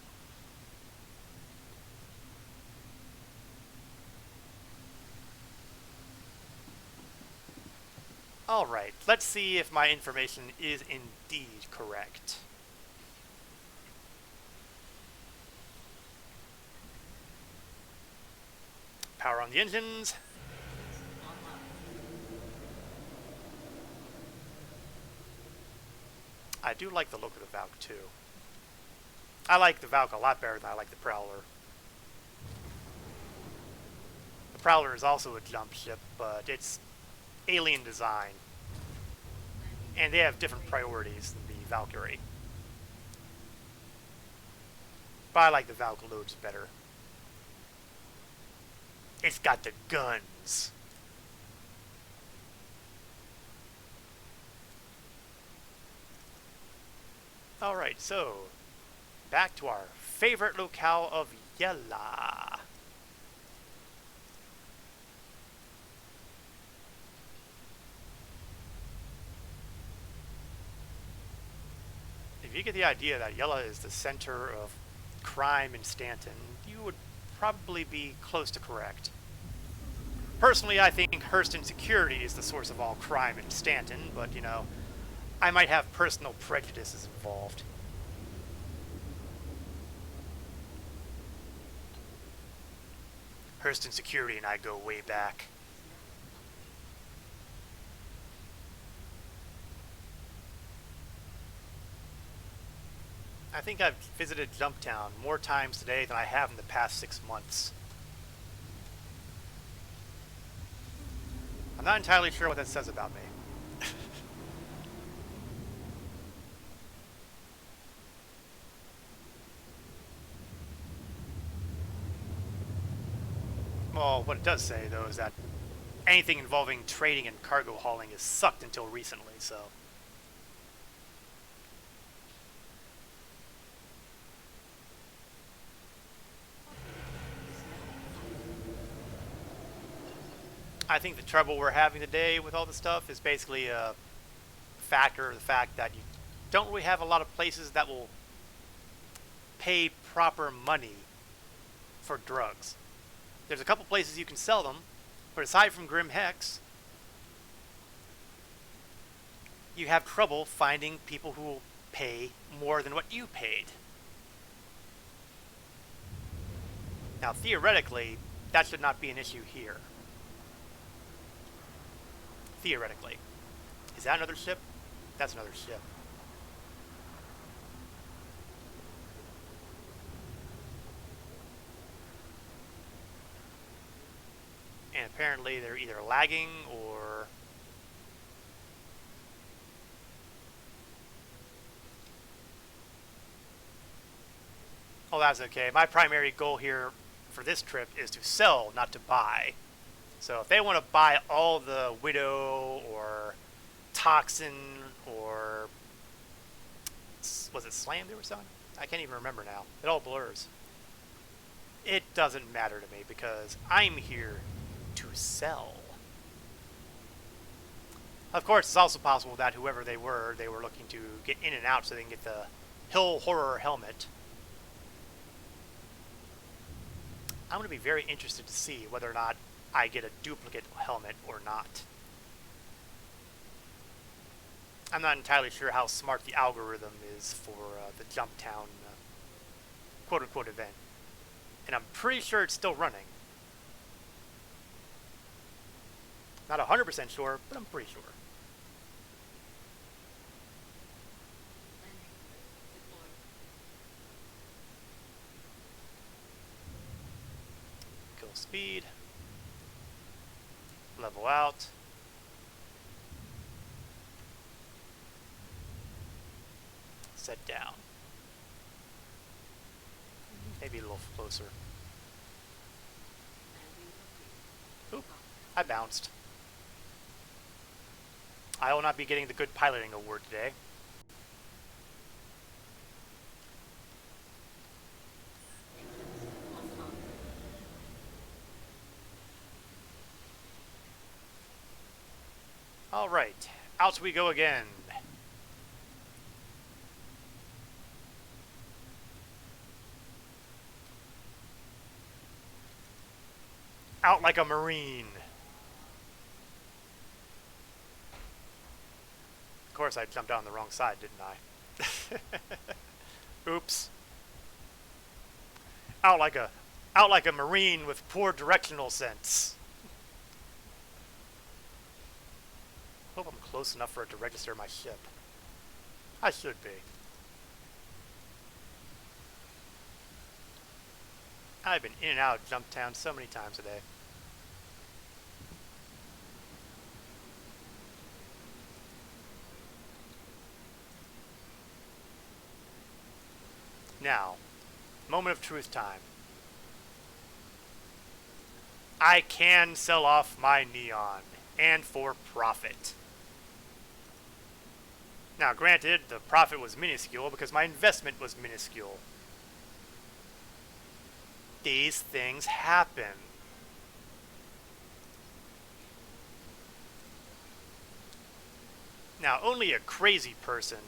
Alright, let's see if my information is indeed correct. Power on the engines. I do like the look of the Valk too. I like the Valk a lot better than I like the Prowler. The Prowler is also a jump ship, but it's alien design. And they have different priorities than the Valkyrie. But I like the Valk loads better. It's got the guns. Alright, so back to our favorite locale of Yella. If you get the idea that Yella is the center of crime in Stanton, you would probably be close to correct. Personally, I think Hurston Security is the source of all crime in Stanton, but, you know, I might have personal prejudices involved. Hurston Security and I go way back. I think I've visited Jumptown more times today than I have in the past 6 months. I'm not entirely sure what that says about me. Well, what it does say, though, is that anything involving trading and cargo hauling is sucked until recently, so... I think the trouble we're having today with all this stuff is basically a factor of the fact that you don't really have a lot of places that will pay proper money for drugs. There's a couple places you can sell them, but aside from Grim Hex, you have trouble finding people who will pay more than what you paid. Now, theoretically, that should not be an issue here. Theoretically. Is that another ship? That's another ship. And apparently they're either lagging or... Oh, that's okay. My primary goal here for this trip is to sell, not to buy. So if they want to buy all the Widow or Toxin or... Was it Slam they were selling? I can't even remember now. It all blurs. It doesn't matter to me because I'm here to sell. Of course, it's also possible that whoever they were looking to get in and out so they can get the Hill Horror helmet. I'm going to be very interested to see whether or not I get a duplicate helmet or not. I'm not entirely sure how smart the algorithm is for the Jumptown quote-unquote event. And I'm pretty sure it's still running. Not 100% sure, but I'm pretty sure. Kill speed. Level out. Set down. Maybe a little closer. Oop, I bounced. I will not be getting the good piloting award today. Alright, out we go again. Out like a Marine. Of course, I jumped on the wrong side, didn't I? Oops. Out like a Marine with poor directional sense. Hope I'm close enough for it to register my ship. I should be. I've been in and out of Jumptown so many times today. Now, moment of truth time. I can sell off my neon, and for profit. Now, granted, the profit was minuscule because my investment was minuscule. These things happen. Now, only a crazy person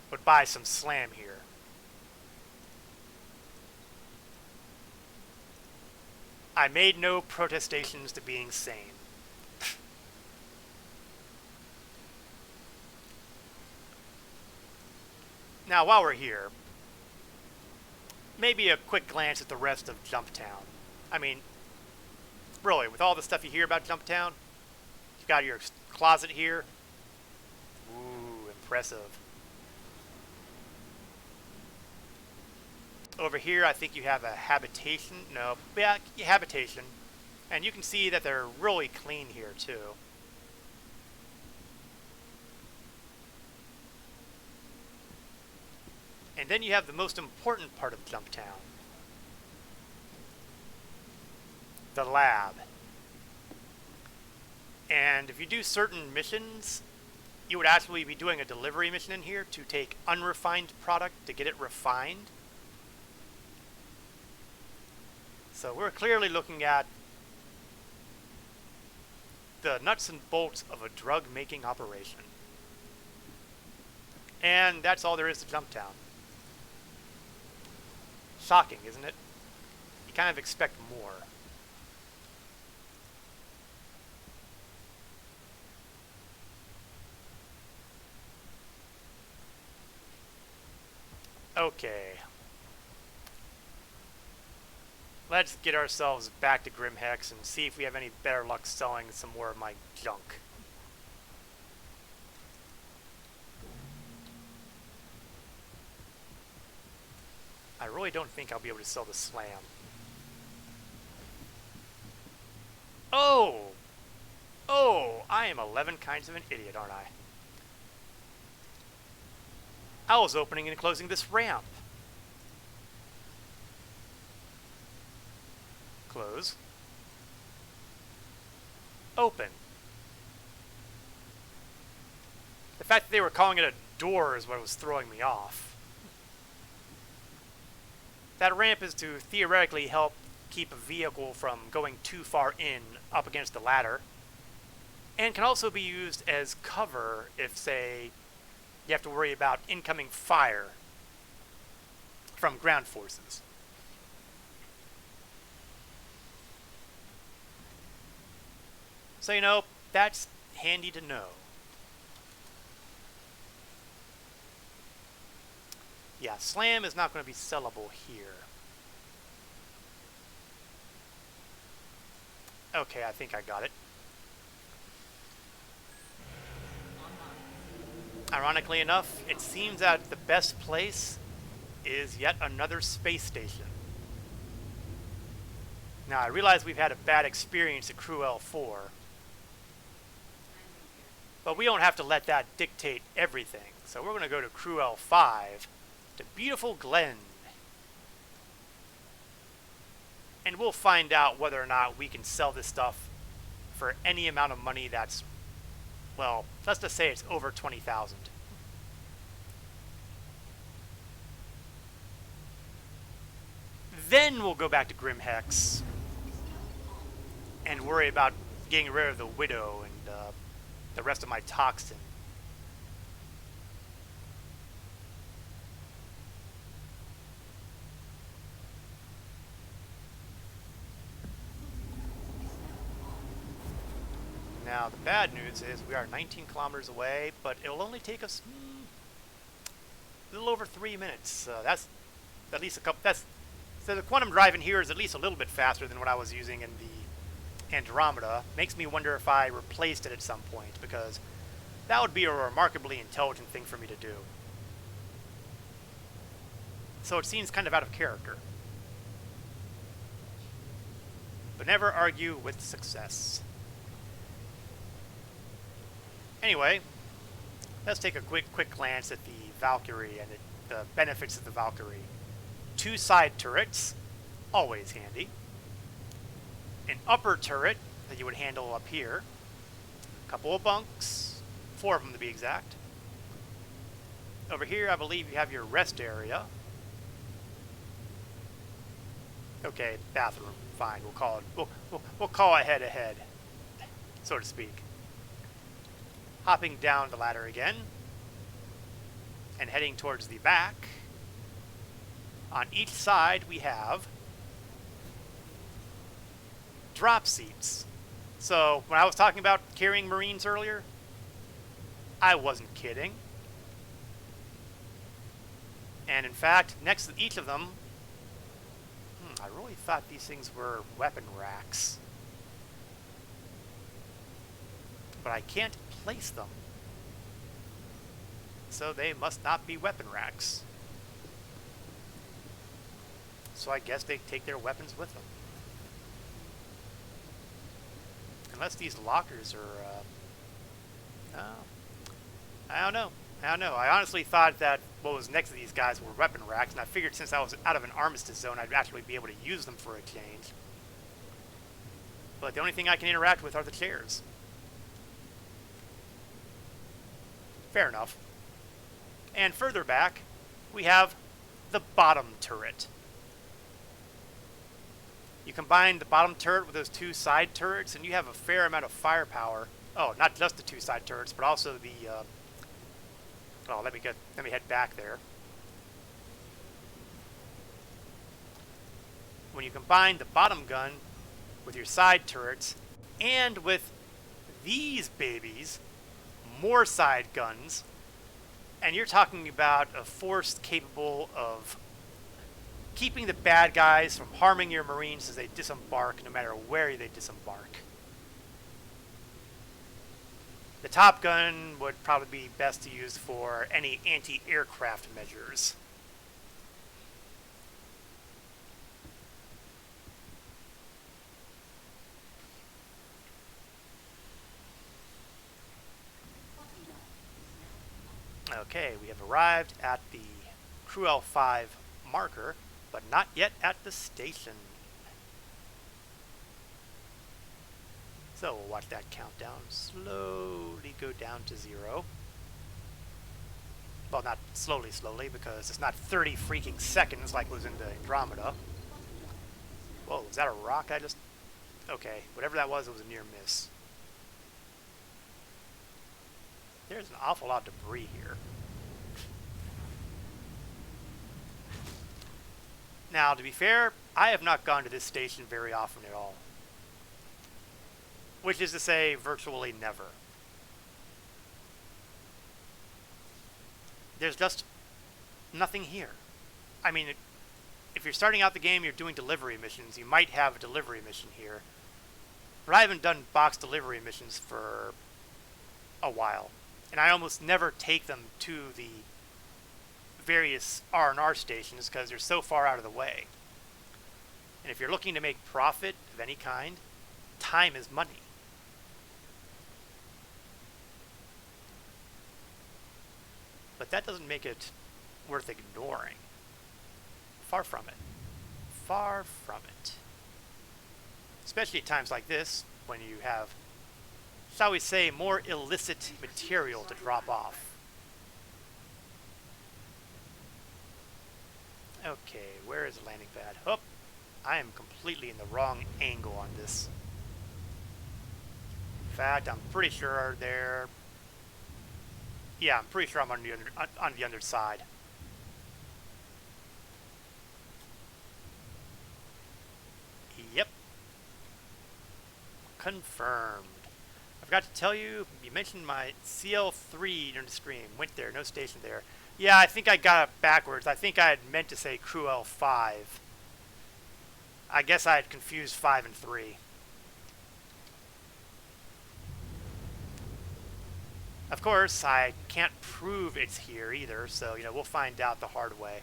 would buy some slam here. I made no protestations to being sane. Now, while we're here, maybe a quick glance at the rest of Jumptown. I mean, really, with all the stuff you hear about Jumptown, you got your closet here. Ooh, impressive. Over here, I think you have a habitation. No, yeah, habitation. And you can see that they're really clean here, too. And then you have the most important part of Jumptown. the lab. And if you do certain missions, you would actually be doing a delivery mission in here to take unrefined product to get it refined. So we're clearly looking at the nuts and bolts of a drug-making operation. And that's all there is to Jumptown. Shocking, isn't it? You kind of expect more. Okay. Let's get ourselves back to Grimhex and see if we have any better luck selling some more of my junk. I really don't think I'll be able to sell the slam. Oh! Oh! I am 11 kinds of an idiot, aren't I? I was opening and closing this ramp. Close. Open. The fact that they were calling it a door is what was throwing me off. That ramp is to theoretically help keep a vehicle from going too far in up against the ladder, and can also be used as cover if, say, you have to worry about incoming fire from ground forces. So, you know, that's handy to know. Yeah, slam is not going to be sellable here. Okay, I think I got it. Ironically enough, it seems that the best place is yet another space station. Now, I realize we've had a bad experience at Crew L4, but we don't have to let that dictate everything. So we're going to go to Crew L5, to beautiful Glen. And we'll find out whether or not we can sell this stuff for any amount of money that's, well, let's just say it's over 20,000. Then we'll go back to Grimhex and worry about getting rid of the Widow and the rest of my toxin. Now, the bad news is we are 19 kilometers away, but it'll only take us a little over 3 minutes. That's at least a couple. So the quantum drive in here is at least a little bit faster than what I was using in the Andromeda. Makes me wonder if I replaced it at some point, because that would be a remarkably intelligent thing for me to do. So it seems kind of out of character. But never argue with success. Anyway, let's take a quick glance at the Valkyrie and the benefits of the Valkyrie. 2 side turrets, always handy. An upper turret that you would handle up here. A couple of bunks, 4 of them to be exact. Over here, I believe you have your rest area. Okay, bathroom. Fine, we'll call it. We'll call it head, so to speak. Hopping down the ladder again, and heading towards the back. On each side, we have drop seats. So, when I was talking about carrying Marines earlier, I wasn't kidding. And in fact, next to each of them, I really thought these things were weapon racks. But I can't place them. So they must not be weapon racks. So I guess they take their weapons with them. Unless these lockers are, I don't know. I honestly thought that what was next to these guys were weapon racks, and I figured since I was out of an armistice zone, I'd actually be able to use them for a change. But the only thing I can interact with are the chairs. Fair enough. And further back, we have the bottom turret. You combine the bottom turret with those two side turrets, and you have a fair amount of firepower. Oh, not just the two side turrets, but also the... oh, let me head back there. When you combine the bottom gun with your side turrets, and with these babies, more side guns, and you're talking about a force capable of keeping the bad guys from harming your Marines as they disembark, no matter where they disembark. The Top Gun would probably be best to use for any anti-aircraft measures. Okay, we have arrived at the Crew L5 marker, but not yet at the station. So we'll watch that countdown slowly go down to 0. Well, not slowly, because it's not 30 freaking seconds like was in the Andromeda. Whoa, was that a rock I just... Okay, whatever that was, it was a near miss. There's an awful lot of debris here. Now, to be fair, I have not gone to this station very often at all. Which is to say, virtually never. There's just nothing here. I mean, if you're starting out the game, you're doing delivery missions, you might have a delivery mission here. But I haven't done box delivery missions for a while. And I almost never take them to the various R&R stations because they're so far out of the way. And if you're looking to make profit of any kind, time is money. But that doesn't make it worth ignoring. Far from it. Far from it. Especially at times like this, when you have, shall we say, more illicit material to drop off. Okay, where is the landing pad? Oh, I am completely in the wrong angle on this. In fact, I'm pretty sure they're... Yeah, I'm pretty sure I'm on the underside. Yep. Confirmed. I forgot to tell you, you mentioned my CL3 during the stream. Went there, no station there. Yeah, I think I got it backwards. I think I had meant to say Crew L5. I guess I had confused 5 and 3. Of course, I can't prove it's here either, so, you know, we'll find out the hard way.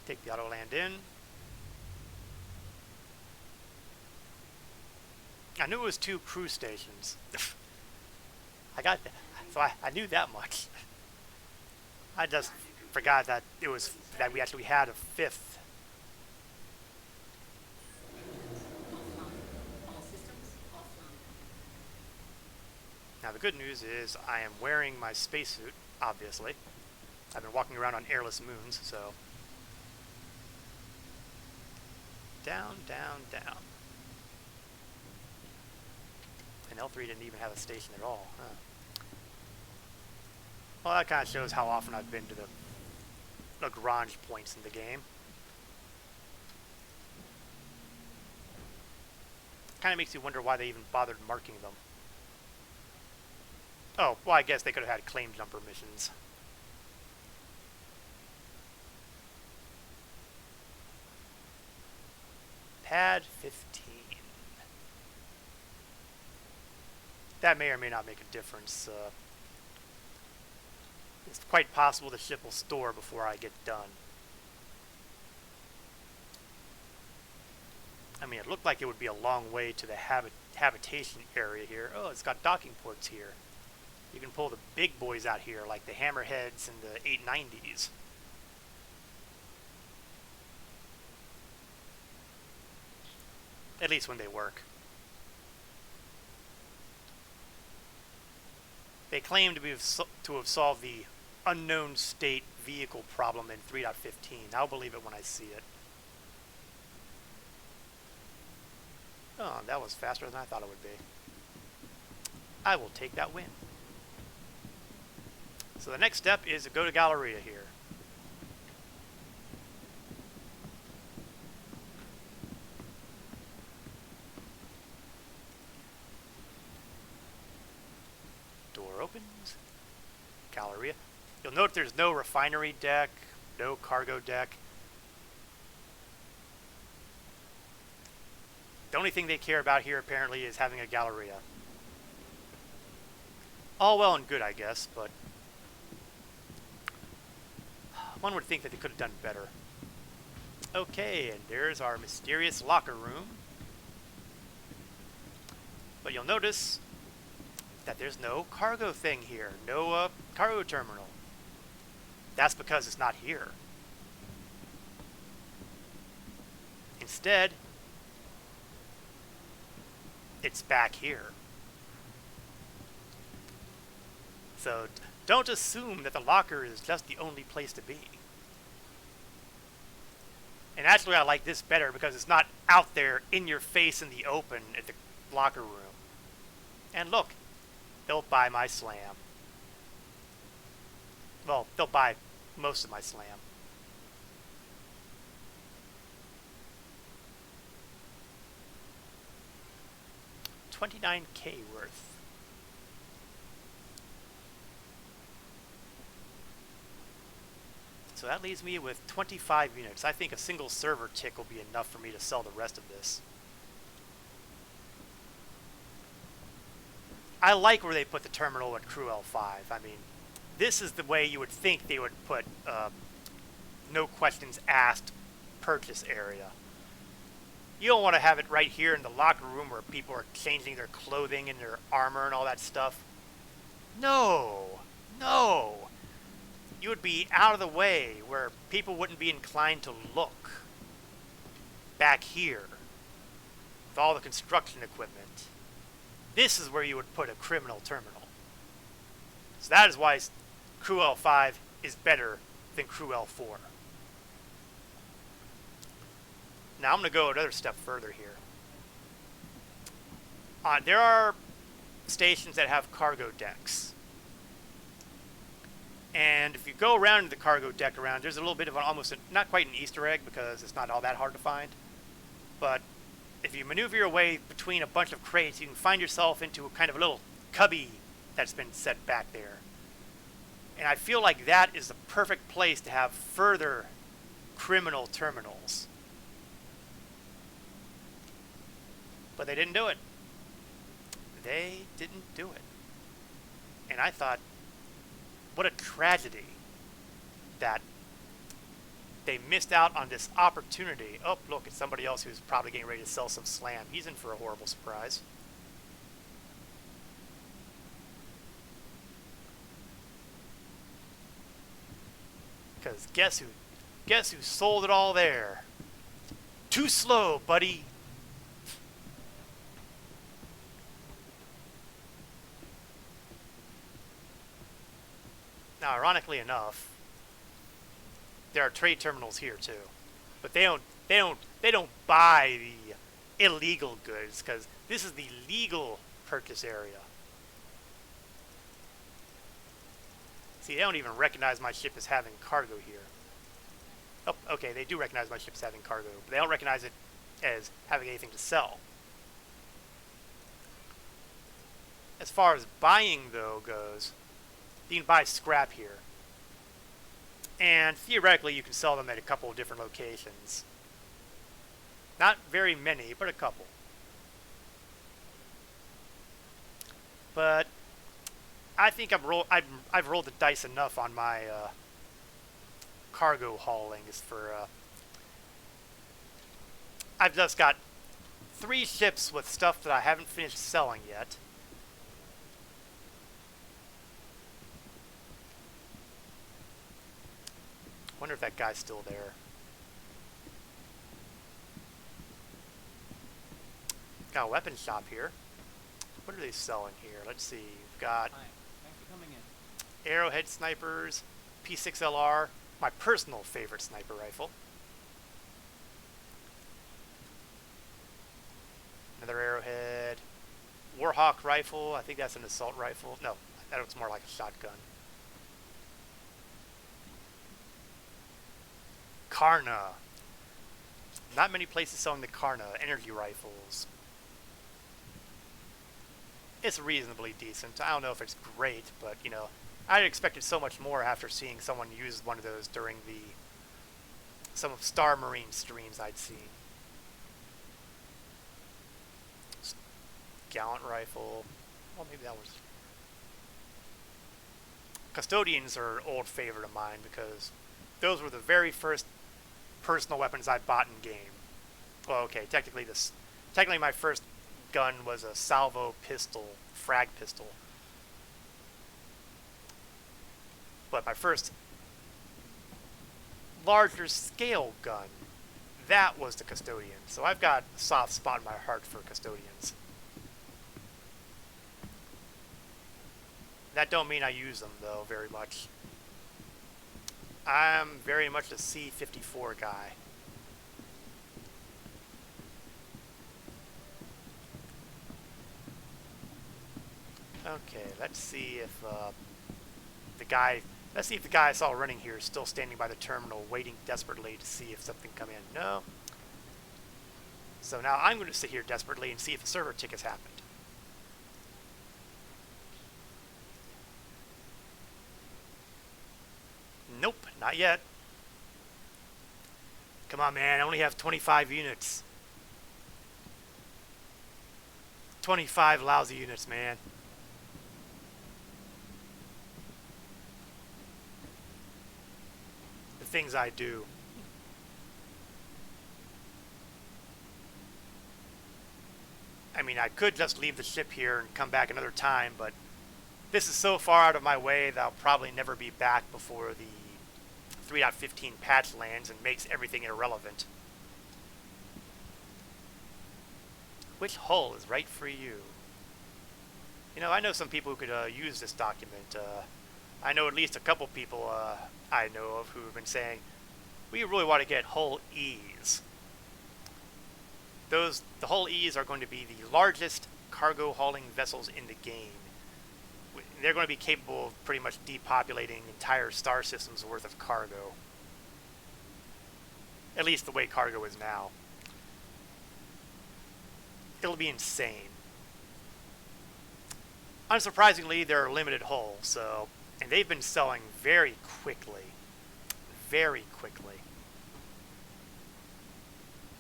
Take the auto land in. I knew it was 2 crew stations. I got that. So I knew that much. I just forgot that it was that we actually had a 5th. Now the good news is I am wearing my spacesuit, obviously. I've been walking around on airless moons, so... Down, down, down. And L3 didn't even have a station at all, huh? Well, that kind of shows how often I've been to the Lagrange points in the game. Kind of makes you wonder why they even bothered marking them. Oh, well, I guess they could have had claim jumper missions. Pad 15. That may or may not make a difference. It's quite possible the ship will store before I get done. I mean, it looked like it would be a long way to the habitation area here. Oh, it's got docking ports here. You can pull the big boys out here, like the Hammerheads and the 890s. At least when they work. They claim to have solved the unknown state vehicle problem in 3.15. I'll believe it when I see it. Oh, that was faster than I thought it would be. I will take that win. So the next step is to go to Galleria here. Door opens. Galleria. You'll note there's no refinery deck, no cargo deck. The only thing they care about here apparently is having a Galleria. All well and good, I guess, but one would think that they could have done better. Okay, and there's our mysterious locker room. But you'll notice that there's no cargo thing here, no cargo terminal. That's because it's not here. Instead, it's back here. So don't assume that the locker is just the only place to be. And actually I like this better because it's not out there in your face in the open at the locker room. And look, they'll buy my slam. Well, they'll buy most of my slam. $29K worth. So that leaves me with 25 units. I think a single server tick will be enough for me to sell the rest of this. I like where they put the terminal at Crew L5. I mean, this is the way you would think they would put no questions asked purchase area. You don't want to have it right here in the locker room where people are changing their clothing and their armor and all that stuff. No, no. You would be out of the way where people wouldn't be inclined to look. Back here, with all the construction equipment. This is where you would put a criminal terminal. So that is why Crew L5 is better than Crew L4. Now I'm going to go another step further here. There are stations that have cargo decks. And if you go around the cargo deck around, there's a little bit of not quite an Easter egg because it's not all that hard to find. But if you maneuver your way between a bunch of crates, you can find yourself into a kind of a little cubby that's been set back there. And I feel like that is the perfect place to have further criminal terminals. But they didn't do it. They didn't do it. And I thought, what a tragedy that they missed out on this opportunity. Oh, look, it's somebody else who's probably getting ready to sell some slam. He's in for a horrible surprise. Because guess who sold it all there? Too slow, buddy. Now, ironically enough, there are trade terminals here too, but they don't buy the illegal goods because this is the legal purchase area. See, they don't even recognize my ship as having cargo here. Oh, okay, they do recognize my ship as having cargo, but they don't recognize it as having anything to sell. As far as buying, though, goes, you can buy scrap here. And theoretically, you can sell them at a couple of different locations. Not very many, but a couple. But I think I've rolled the dice enough on my cargo haulings for... I've just got 3 ships with stuff that I haven't finished selling yet. Wonder if that guy's still there. Got a weapon shop here. What are they selling here? Let's see. We've got Hi, thanks for coming in. arrowhead snipers, P6LR, my personal favorite sniper rifle. Another arrowhead. Warhawk rifle. I think that's an assault rifle. No, that looks more like a shotgun. Karna. Not many places selling the Karna energy rifles. It's reasonably decent. I don't know if it's great, but you know, I expected so much more after seeing someone use one of those during some of Star Marine streams I'd seen. Gallant rifle. Well, maybe that was. Custodians are an old favorite of mine because those were the very first personal weapons I bought in game. Well, okay, technically my first gun was a salvo pistol, frag pistol. But my first larger scale gun, that was the Custodian. So I've got a soft spot in my heart for Custodians. That don't mean I use them, though, very much. I'm very much a C-54 guy. Okay, let's see if the guy I saw running here is still standing by the terminal, waiting desperately to see if something come in. No. So now I'm going to sit here desperately and see if a server tick has happened. Nope, not yet. Come on, man, I only have 25 units. 25 lousy units, man. The things I do. I mean, I could just leave the ship here and come back another time, but this is so far out of my way that I'll probably never be back before the 3.15 patch lands and makes everything irrelevant. Which hull is right for you? You know, I know some people who could use this document. I know at least a couple people I know of who have been saying, we really want to get hull E's. The hull E's are going to be the largest cargo hauling vessels in the game. They're going to be capable of pretty much depopulating entire star systems worth of cargo. At least the way cargo is now. It'll be insane. Unsurprisingly, they're a limited hull, and they've been selling very quickly. Very quickly.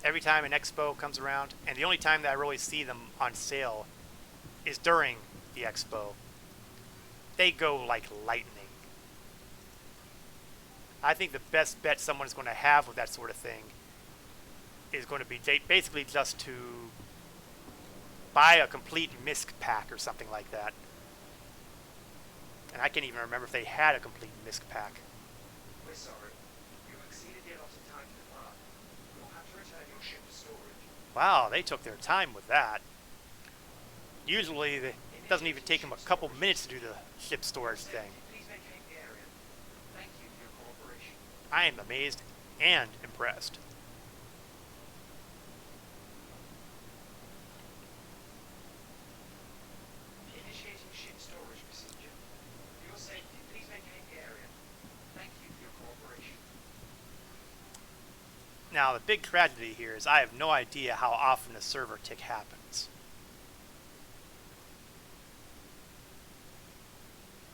Every time an expo comes around, and the only time that I really see them on sale is during the expo. They go like lightning. I think the best bet someone's going to have with that sort of thing is going to be basically just to buy a complete MISC pack or something like that. And I can't even remember if they had a complete MISC pack. We're sorry. You've exceeded the allotted time to depart. You'll have to return your ship to storage. Wow, they took their time with that. Usually, it doesn't even take them a couple minutes to do the ship storage thing. Please vacate the area. Thank you for your cooperation. I am amazed and impressed. Initiating ship storage procedure. For your safety, please vacate the area. Thank you for your cooperation. Now, the big tragedy here is I have no idea how often a server tick happens.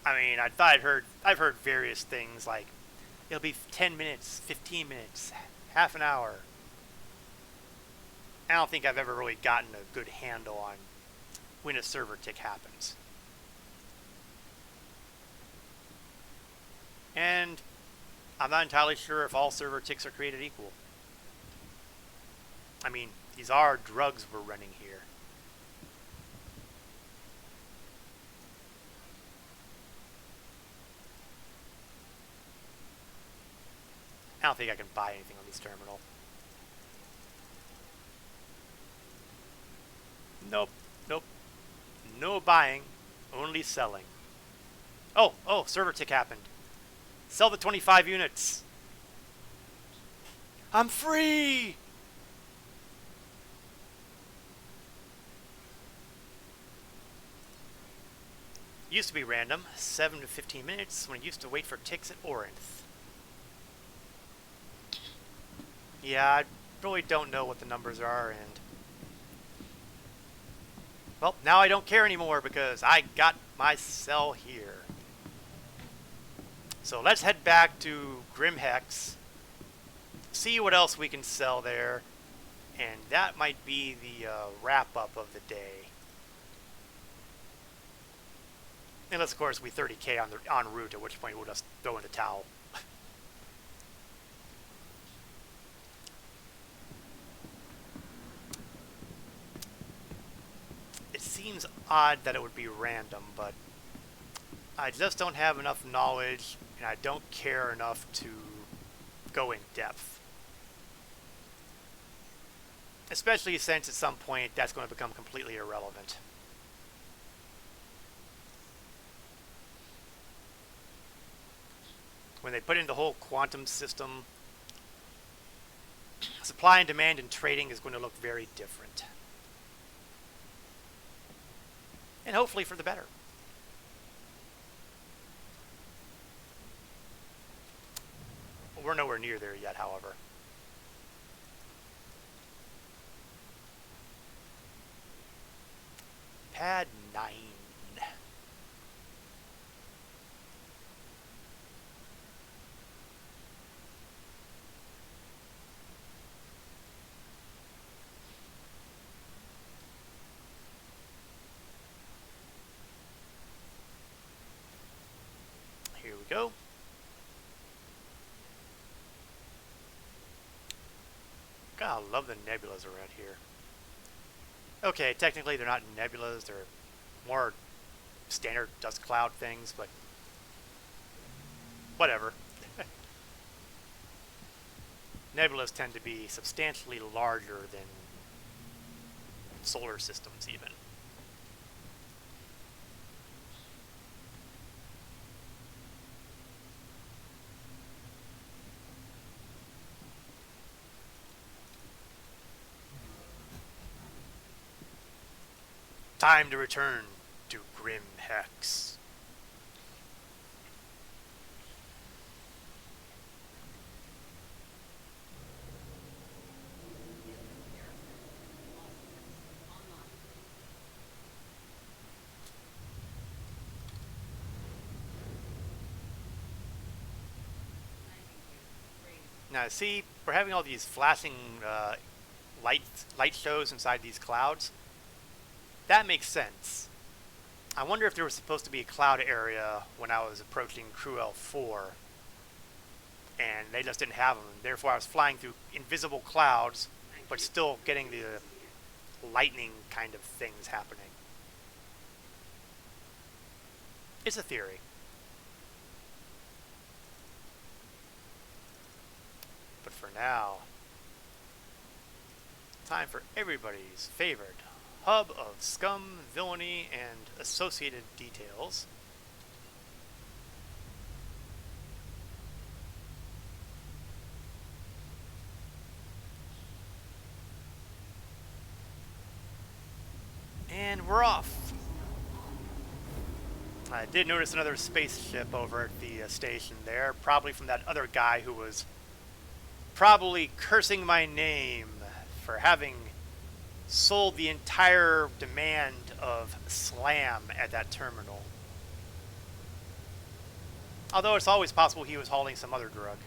I mean, I've heard various things like it'll be 10 minutes, 15 minutes, half an hour. I don't think I've ever really gotten a good handle on when a server tick happens. And I'm not entirely sure if all server ticks are created equal. I mean, these are drugs we're running here. I don't think I can buy anything on this terminal. Nope, nope. No buying, only selling. Oh, server tick happened. Sell the 25 units. I'm free! Used to be random, 7 to 15 minutes, when it used to wait for ticks at Orinth. Yeah, I really don't know what the numbers are, and... well, now I don't care anymore because I got my cell here. So let's head back to Grimhex, see what else we can sell there, and that might be the wrap-up of the day. Unless, of course, we 30k on the en route, at which point we'll just throw in the towel. It seems odd that it would be random, but I just don't have enough knowledge, and I don't care enough to go in depth. Especially since at some point that's going to become completely irrelevant. When they put in the whole quantum system, supply and demand in trading is going to look very different. And hopefully for the better. We're nowhere near there yet, however. Pad 9. Here we go. God, I love the nebulas around here. Okay, technically they're not nebulas, they're more standard dust cloud things, but whatever. Nebulas tend to be substantially larger than solar systems even. Time to return to Grim Hex. Now, see, we're having all these flashing light shows inside these clouds. That makes sense. I wonder if there was supposed to be a cloud area when I was approaching Crew L4, and they just didn't have them. Therefore, I was flying through invisible clouds, but still getting the lightning kind of things happening. It's a theory. But for now, time for everybody's favorite hub of scum, villainy, and associated details. And we're off. I did notice another spaceship over at the station there, probably from that other guy who was probably cursing my name for having sold the entire demand of Slam at that terminal. Although it's always possible he was hauling some other drug.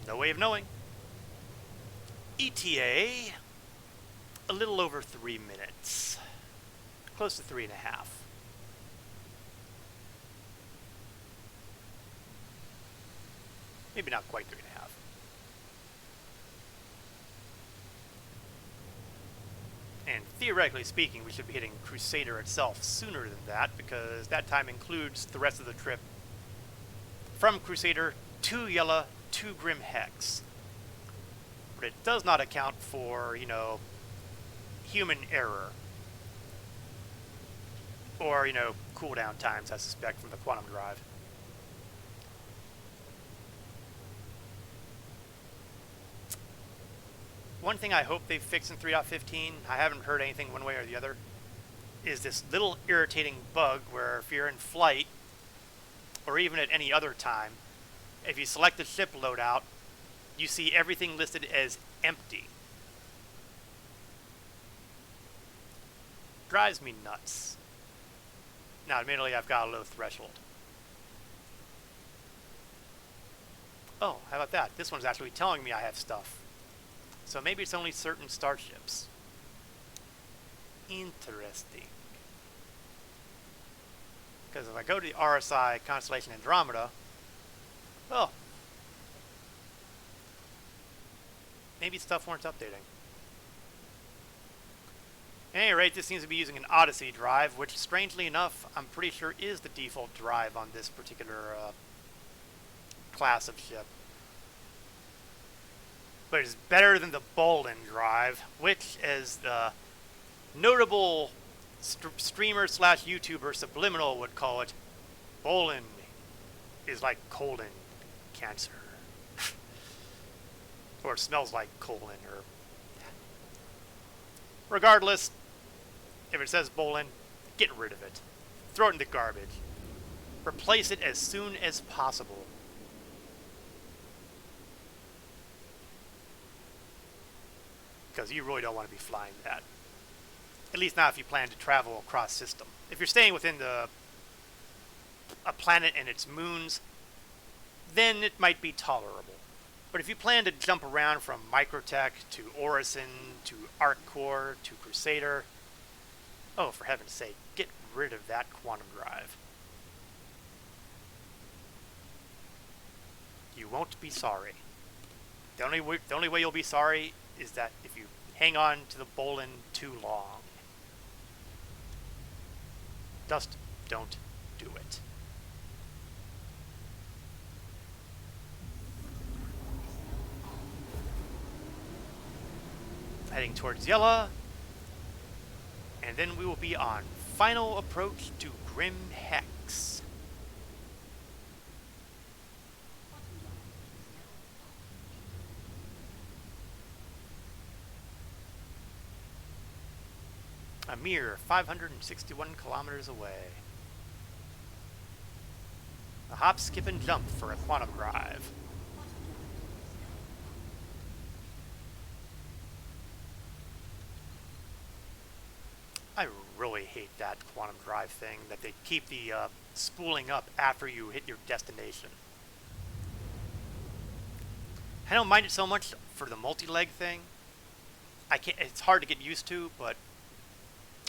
No way of knowing. ETA, a little over 3 minutes. Close to 3.5. Maybe not quite 3.5. And theoretically speaking, we should be hitting Crusader itself sooner than that, because that time includes the rest of the trip from Crusader to Yella to Grim Hex. But it does not account for, you know, human error. Or, you know, cooldown times, I suspect, from the quantum drive. One thing I hope they fix in 3.15, I haven't heard anything one way or the other, is this little irritating bug where if you're in flight, or even at any other time, if you select the ship loadout, you see everything listed as empty. Drives me nuts. Now, admittedly, I've got a low threshold. Oh, how about that? This one's actually telling me I have stuff. So maybe it's only certain starships. Interesting. Because if I go to the RSI Constellation Andromeda, well, maybe stuff warrants updating. At any rate, this seems to be using an Odyssey drive, which, strangely enough, I'm pretty sure is the default drive on this particular class of ship. But it's better than the Bolin drive, which, as the notable streamer slash YouTuber Subliminal would call it, Bolin is like colon cancer. Or it smells like colon, or... Regardless, if it says Bolin, get rid of it. Throw it in the garbage. Replace it as soon as possible. Because you really don't want to be flying that. At least not if you plan to travel across system. If you're staying within a planet and its moons, then it might be tolerable. But if you plan to jump around from Microtech to Orison to ArcCore to Crusader, oh, for heaven's sake, get rid of that quantum drive. You won't be sorry. The only way you'll be sorry is that if you hang on to the Bolin too long. Just don't do it. Heading towards Yella, and then we will be on final approach to Grim Hex. A mere 561 kilometers away. A hop, skip, and jump for a quantum drive. I really hate that quantum drive thing, that they keep the spooling up after you hit your destination. I don't mind it so much for the multi-leg thing. It's hard to get used to, but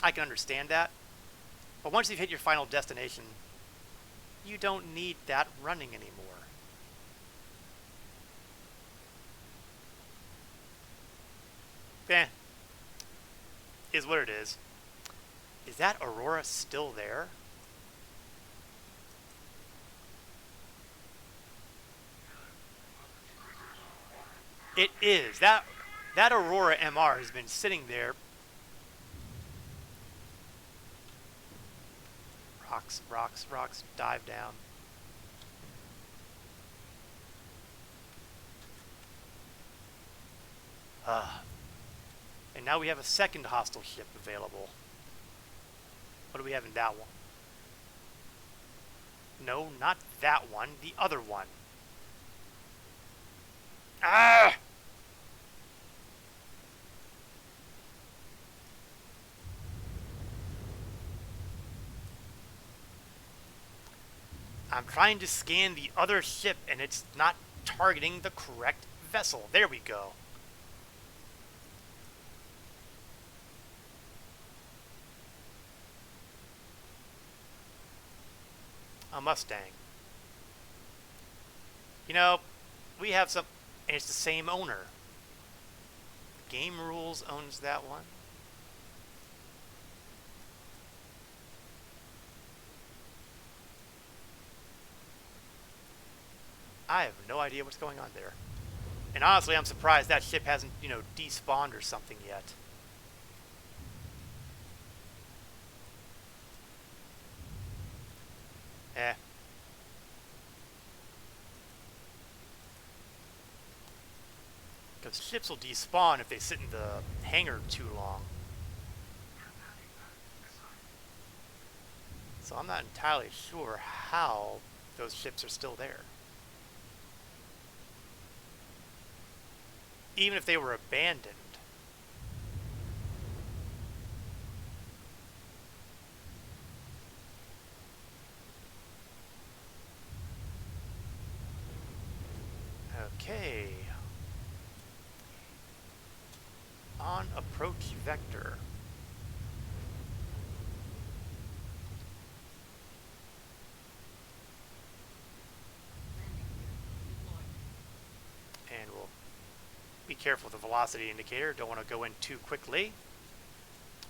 I can understand that. But once you've hit your final destination, you don't need that running anymore. Eh. Is what it is. Is that Aurora still there? It is. That Aurora MR has been sitting there. Rocks, rocks, rocks, dive down. And now we have a second hostile ship available. What do we have in that one? No, not that one. The other one. Ah! I'm trying to scan the other ship and it's not targeting the correct vessel. There we go. A Mustang. You know, we have some, and it's the same owner. Game Rules owns that one. I have no idea what's going on there. And honestly, I'm surprised that ship hasn't, despawned or something yet. Eh. Because ships will despawn if they sit in the hangar too long. So I'm not entirely sure how those ships are still there. Even if they were abandoned. Okay. On approach vector. And we'll be careful with the velocity indicator. Don't want to go in too quickly.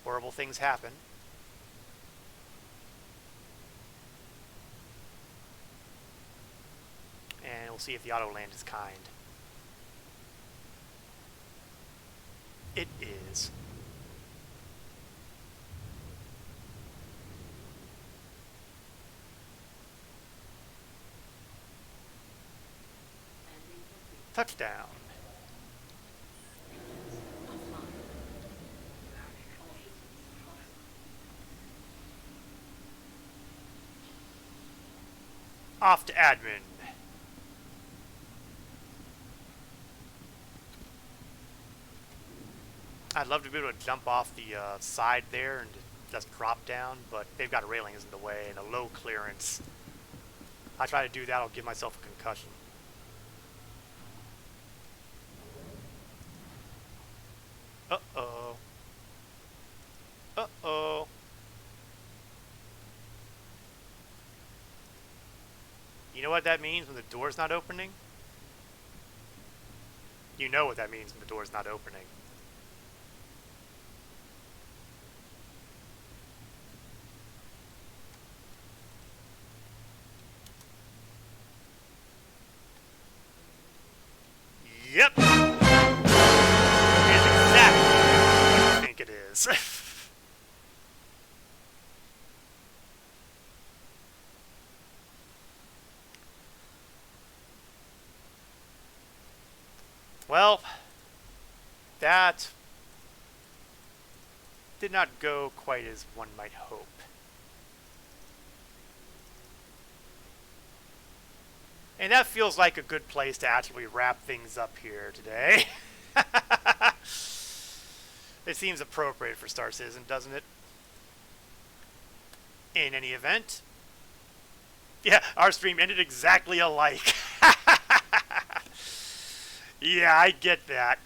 Horrible things happen. And we'll see if the auto land is kind. It is. Touchdown. Off to admin. I'd love to be able to jump off the side there and just drop down, but they've got railings in the way and a low clearance. I try to do that, I'll give myself a concussion. Uh-oh. Uh-oh. You know what that means when the door's not opening? You know what that means when the door's not opening. Yep. It is exactly what I think it is. Well, that did not go quite as one might hope. And that feels like a good place to actually wrap things up here today. It seems appropriate for Star Citizen, doesn't it? In any event, yeah, our stream ended exactly alike. Yeah, I get that.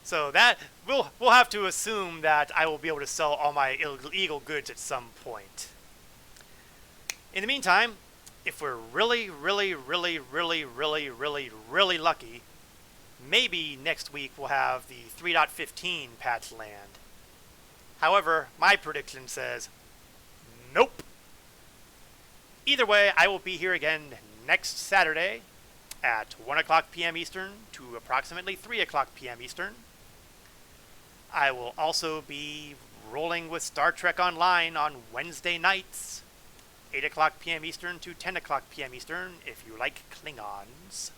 So that we'll have to assume that I will be able to sell all my illegal goods at some point. In the meantime, if we're really lucky, maybe next week we'll have the 3.15 patch land. However, my prediction says nope. Either way, I will be here again next Saturday at 1 o'clock p.m. Eastern to approximately 3 o'clock p.m. Eastern. I will also be rolling with Star Trek Online on Wednesday nights, 8 o'clock p.m. Eastern to 10 o'clock p.m. Eastern, if you like Klingons.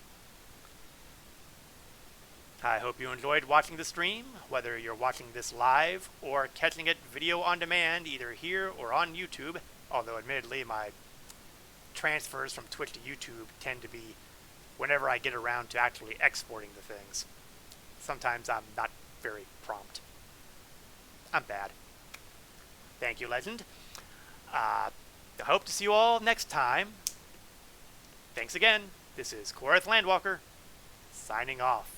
I hope you enjoyed watching the stream, whether you're watching this live or catching it video on demand, either here or on YouTube, although admittedly my transfers from Twitch to YouTube tend to be whenever I get around to actually exporting the things. Sometimes I'm not very prompt. I'm bad. Thank you, Legend. I hope to see you all next time. Thanks again. This is Korath Landwalker, signing off.